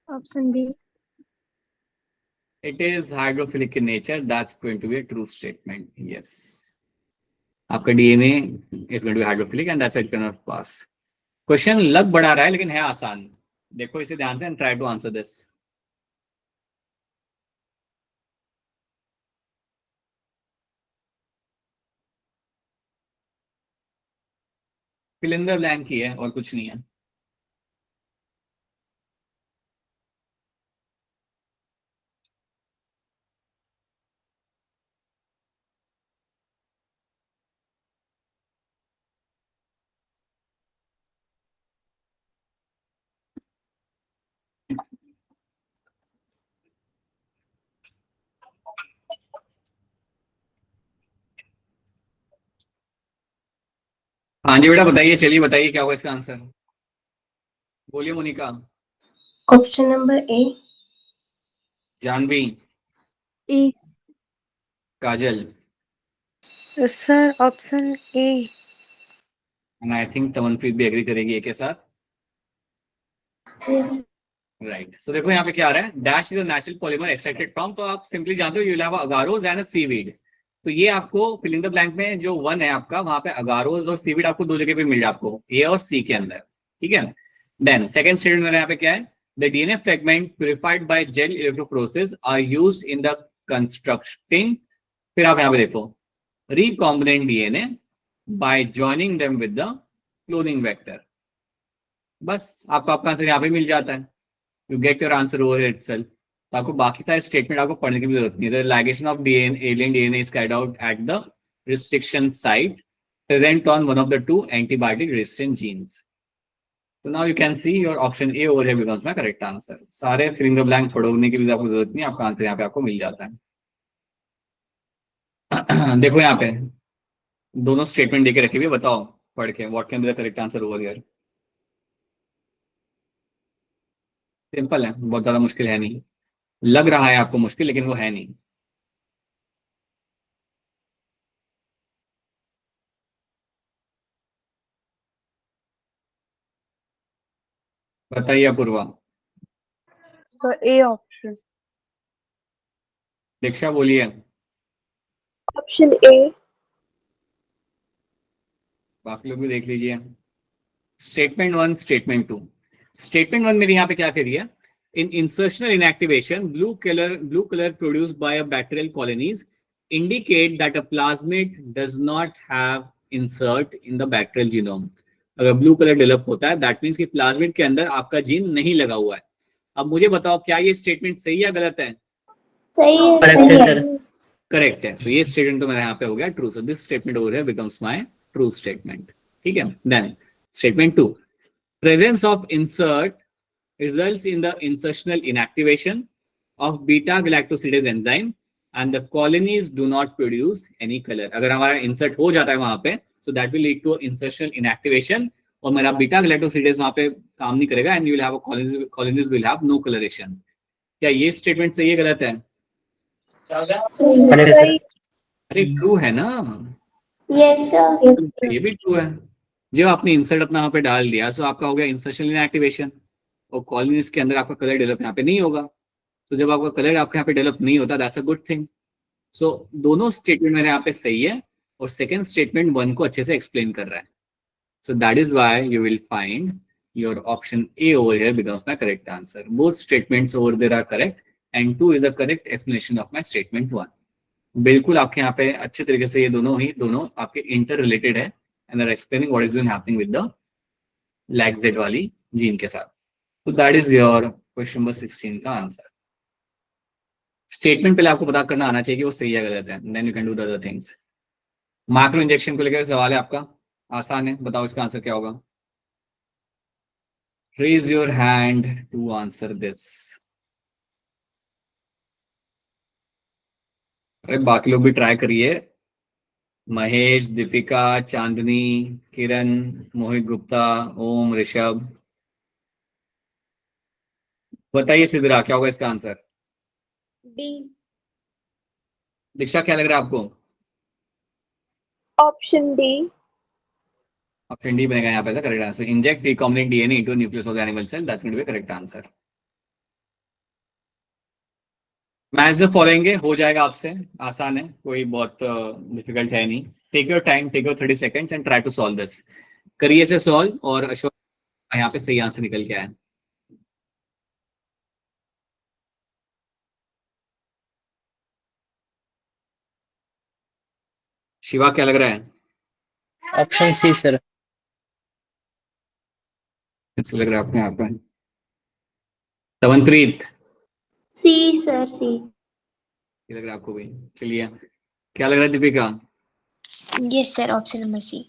Option B. It is hydrophilic in nature. That's going to be a true statement. Yes. आपका DNA is going to be hydrophilic and that's why it cannot pass. Question लग बड़ा रहा है लेकिन है आसान. देखो इसे ध्यान से and try to answer this. fill in the blank ही है और कुछ नहीं है. हाँ जी बेटा बताइए, चलिए बताइए क्या होगा इसका आंसर। बोलिए Monika. Option number A. Janvi, E. Kajal, Sir, option A. And I think Tamanpreet भी एग्री करेगी ए के साथ। Yes. राइट, सो देखो यहाँ पे क्या आ रहा है, dash is a natural polymer extracted from, तो आप सिंपली जानते हो you will have agarose and a seaweed. तो ये आपको फिलिंग द ब्लैंक में जो वन है आपका, वहां पे अगारोज और सीवीड आपको दो जगह पे मिल रहा है, आपको ए और सी के अंदर। ठीक है, देन सेकंड स्टेटमेंट मेरे यहाँ पे क्या है, the DNA fragment purified by gel electrophoresis are used in the constructing, फिर आप यहाँ पे देखो, recombinant DNA by joining them with the cloning vector। बस आपको आपका आंसर यहाँ पे मिल जाता है, you get your answer over itself. तो आपको बाकी सारे स्टेटमेंट आपको पढ़ने की भी जरूरत नहीं है। Ligation of DNA, alien DNA is carried out at the restriction site present on one of the two antibiotic resistant genes। So now you can see your option A over here becomes my correct answer। सारे filling the blank पढ़ने की भी आपको जरूरत नहीं, आपका answer यहाँ पे आपको मिल जाता है। देखो यहाँ पे दोनों स्टेटमेंट देके रखे हुए, बताओ पढ़ के what can be the correct answer over here. Simple है, बहुत ज्यादा मुश्किल है नहीं, लग रहा है आपको मुश्किल लेकिन वो है नहीं। बताइए अपूर्वा। So A option. दीक्षा बोलिए। Option A. बाकी लोग भी देख लीजिए। Statement one, statement two. Statement one मेरी यहाँ पे क्या करिए, in insertional inactivation blue colour produced by a bacterial colonies indicate that a plasmid does not have insert in the bacterial genome. अगर ब्लू कलर डेवलप होता है that means कि plasmid के अंदर आपका जीन नहीं लगा हुआ है। अब मुझे बताओ क्या ये स्टेटमेंट सही या गलत है? सही है। करेक्ट है सर। करेक्ट है, सो ये स्टेटमेंट तो मेरा यहाँ पे हो गया true. So this statement over here becomes my true statement. ठीक है, then statement two, presence of insert results in the insertional inactivation of beta galactosidase enzyme and the colonies do not produce any color। अगर हमारा insert हो जाता है वहां पे, so that will lead to insertional inactivation और मेरा beta galactosidase वहां पे काम नहीं करेगा and you will have a colonies will have no coloration। क्या ये स्टेटमेंट सही है गलत है? करेक्ट है सर। अरे ट्रू है ना, यस सर। ये भी ट्रू है। जब आपने इंसर्ट अपना वहां पे डाल दिया सो आपका हो गया इंसर्शनल इनएक्टिवेशन और कॉलोनीज के अंदर आपका कलर डेवलप यहाँ पे नहीं होगा। तो जब आपका कलर आपके यहाँ पे डेवलप नहीं होता दैट्स अ गुड थिंग। सो दोनों स्टेटमेंट मेरे यहाँ पे सही है और सेकंड स्टेटमेंट वन को अच्छे से एक्सप्लेन कर रहा है। So that is why you will find your option A over here becomes my correct answer. Both statements over there are correct and two is a correct explanation of my statement one. बिल्कुल आपके यहाँ पे अच्छे तरीके से ये दोनों आपके इंटर रिलेटेड है and are explaining what is been happening with the LAGZ वाली जीन के साथ। तो that is your question number 16 का आंसर। स्टेटमेंट पहले आपको पता करना आना चाहिए कि वो सही है गलत है, then you can do the other things। Micro injection को लेकर सवाल है आपका, आसान है, बताओ इसका आंसर क्या होगा। Raise your hand to answer this। अरे बाकी लोग भी ट्राई करिए, महेश, दीपिका, चांदनी, किरण, मोहित गुप्ता, ओम, ऋषभ। बताइए सिद्धरा क्या होगा इसका आंसर। डी। दीक्षा क्या लग रहा है आपको? Option D. ऑप्शन डी बनेगा यहाँ पे correct answer. Inject recombinant DNA into nucleus of the animal cell, that's going to be correct answer. Match the following हो जाएगा आपसे, आसान है, कोई बहुत डिफिकल्ट है नहीं। Take your time, take your 30 seconds and try to solve this. करिए से सॉल्व और अशोक यहाँ पे सही आंसर निकल के आया। शिवा क्या लग रहा है? Option C sir. अच्छा लग रहा है आपको यहाँ पे। Tavanpreet C sir, C. क्या लग रहा है आपको भी? चलिए क्या लग रहा है Deepika? Yes sir, option number C.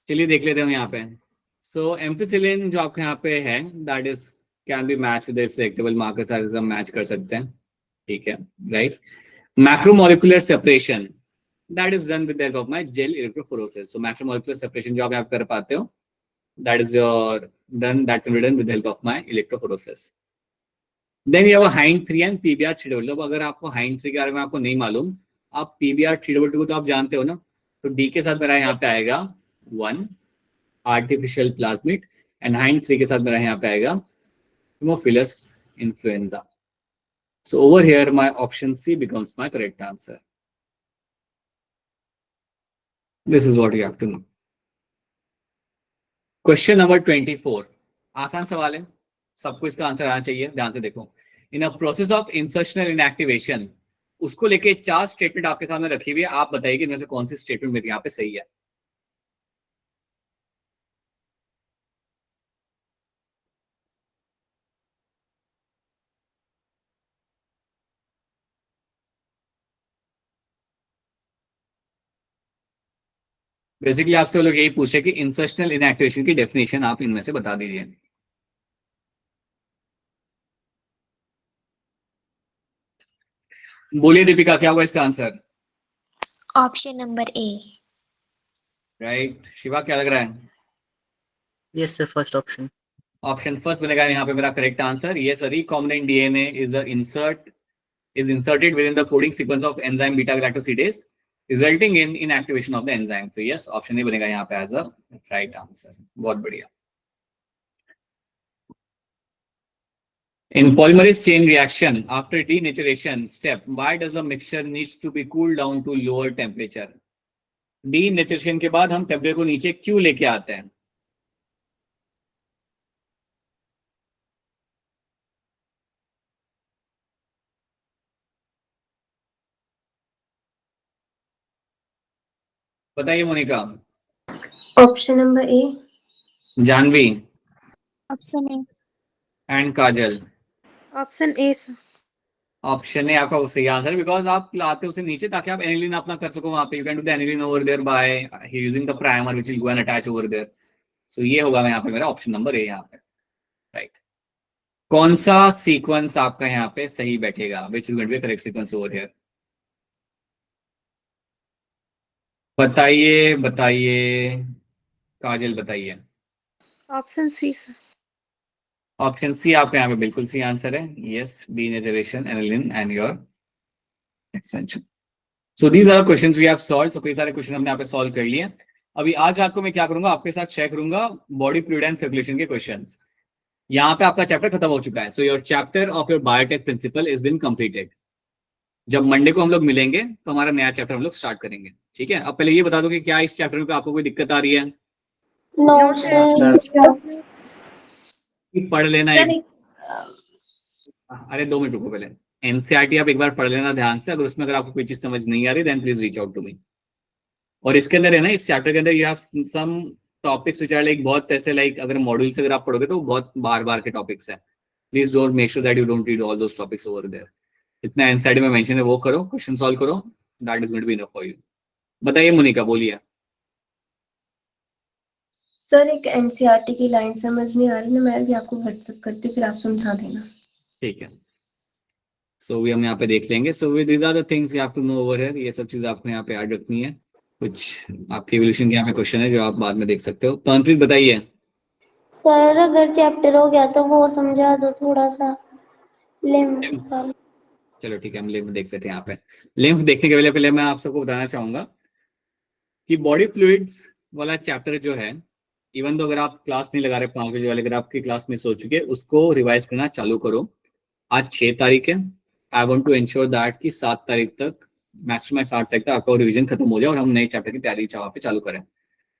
चलिए देख लेते हैं हम यहाँ पे। सो एम्पिसिलिन जो आपके यहाँ पे है that is can be match with selectable marker size, हम मैच कर सकते हैं। ठीक है, right. Macromolecular separation, that is done with the help of my gel electrophoresis. So macromolecular separation जो आप कर पाते हो, that is your done, that can be done with the help of my electrophoresis. Then you have Hind 3 and PBR 322. अगर आपको hind 3 के बारे में आपको नहीं मालूम, आप पीबीआर 322 को तो आप जानते हो ना. तो डी के साथ मेरा यहाँ पे आएगा 1 आर्टिफिशियल प्लाज्मिड, एंड हाइंड 3 के साथ मेरा यहाँ पे आएगा Haemophilus influenza. So over here my option C becomes my correct answer. This is what you have to know. Question number 24. आसान सवाल है, सबको इसका आंसर आना चाहिए. ध्यान से देखो. In a process of insertional inactivation, उसको लेके 4 स्टेटमेंट आपके सामने रखी हुई है. आप बताइए कि इनमें से कौन सी स्टेटमेंट मेरे यहाँ पे सही है. बेसिकली आपसे वो लोग यही पूछे कि इंसर्शनल इनएक्टिवेशन की डेफिनेशन आप इनमें से बता दीजिए. बोलिए दीपिका, क्या होगा इसका answer? Option number A. Right. Shiva, क्या लग रहा है? Yes, sir. First option. Option first बनेगा यहाँ पे मेरा करेक्ट आंसर. ये recombinant DNA is inserted within the coding sequence of enzyme beta galactosidase, resulting in inactivation of the enzyme. So yes, option A बनेगा यहाँ पे एज अ राइट आंसर. बहुत बढ़िया. In polymerase chain reaction, after denaturation step, why does the mixture needs to be cooled down to lower temperature? Denaturation के बाद हम temperature को नीचे क्यों लेके आते हैं? बताइए Monika. Option number A. Janvi Option A. And Kajal. Option A, sir. Option A आपका सही आंसर, बिकॉज आप लाते हो उसे नीचे ताकि आप एनिलीन अपना कर सको वहां पे. You can do the annealing over there by using the primer which will go and attach over there. So ये होगा यहाँ पे मेरा ऑप्शन नंबर ए यहाँ पे. राइट. कौन सा सीक्वेंस आपका यहाँ पे सही बैठेगा? Which is going to be correct sequence over here? बताइए बताइए. काजल बताइए. Option C, sir. Option C आपका यहाँ पे बिल्कुल सी आंसर है. Yes, denaturation annealing and your extension. So these are questions we have solved. So कई सारे क्वेश्चन हमने यहाँ पे सॉल्व कर लिए. अभी आज रात को मैं क्या करूंगा, आपके साथ शेयर करूंगा बॉडी फ्लूइड एंड सर्कुलेशन के क्वेश्चंस. यहाँ पे आपका चैप्टर खत्म हो चुका है. So your chapter of your biotech principle is been completed. जब मंडे को हम लोग मिलेंगे तो हमारा नया चैप्टर हम लोग स्टार्ट करेंगे. ठीक है. अब पहले ये बता दो कि क्या इस चैप्टर में आपको कोई दिक्कत आ रही है? No, sir. कि पढ़ लेना है. अरे 2 मिनट रुको पहले. एनसीईआरटी आप एक बार पढ़ लेना ध्यान से. अगर उसमें अगर आपको कोई चीज समझ नहीं आ रही then please reach out to me. और इसके अंदर है ना, इस चैप्टर के अंदर you have some topics which are like बहुत ऐसे लाइक अगर मॉड्यूल से अगर आप पढ़ोगे तो बहुत बार बार के टॉपिक्स हैं. Please don't make sure that you don't read all those topics over there. इतना एनसीईआरटी में मेंशन है वो करो, क्वेश्चन सॉल्व करो. That is going to be enough for you. बताइए मोनिका, बोलिए. सर एक एनसीईआरटी की लाइन समझ नहीं आ रही ना, मैं भी आपको व्हाट्सएप करती फिर आप समझा देना. ठीक है. सो हम यहाँ पे देख लेंगे. So these are the things you have to know over here. ये सब चीज आपको यहाँ पे याद रखनी है. कुछ आपके इवोल्यूशन के यहाँ पे क्वेश्चन है जो आप बाद में देख सकते हो. तनप्रीत बताइए. सर अगर चैप्टर हो गया तो वो समझा दो थोड़ा सा. लिम्फ. चलो ठीक है, हम लिम्फ देख लेते हैं. यहाँ पे लिम्फ देखने के पहले मैं आप सबको बताना चाहूंगा कि बॉडी फ्लूइड्स वाला चैप्टर जो है, इवन तो अगर आप क्लास नहीं लगा रहे 5 बजे वाले, अगर आपकी क्लास मिस हो चुकी है उसको रिवाइज करना चालू करो. आज 6 तारीख है. I want to ensure that कि 7 तारीख तक मैक्स टू मैक्स 8 तारीख तक आपका रिवीजन खत्म हो जाए और हम नए चैप्टर की तैयारी वहाँ पे चालू करें.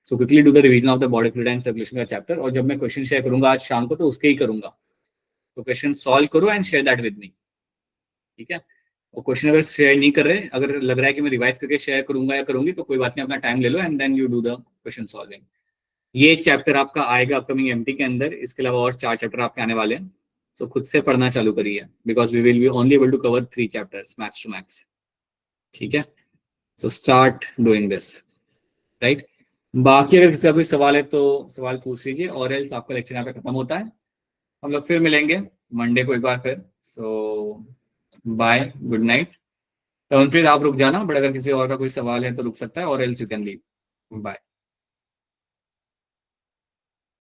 So quickly do the revision of the body fluid and circulation का चैप्टर. और जब मैं क्वेश्चन शेयर करूंगा आज शाम को तो उसके ही करूंगा. तो क्वेश्चन सॉल्व करो and share that with me. ठीक है. और क्वेश्चन अगर शेयर नहीं कर रहे, अगर लग रहा है कि मैं रिवाइज करके शेयर करूंगा या करूंगी तो कोई बात नहीं, अपना टाइम ले लो and then you do the question solving. ये चैप्टर आपका आएगा अपकमिंग एमटी के अंदर. इसके अलावा और 4 चैप्टर आपके आने वाले हैं. सो खुद से पढ़ना चालू करिए because we will be only able to cover 3 chapters max to max. ठीक है. So start doing this. Right. बाकी अगर किसी का कोई सवाल है तो सवाल पूछ लीजिए, और एल्स आपका लेक्चर यहाँ पे खत्म होता है. हम लोग फिर मिलेंगे मंडे को एक बार फिर. सो बाय, गुड नाइट. रमनप्रीत आप रुक जाना, बट अगर किसी और का कोई सवाल है तो रुक सकता है, और else you can leave. Bye.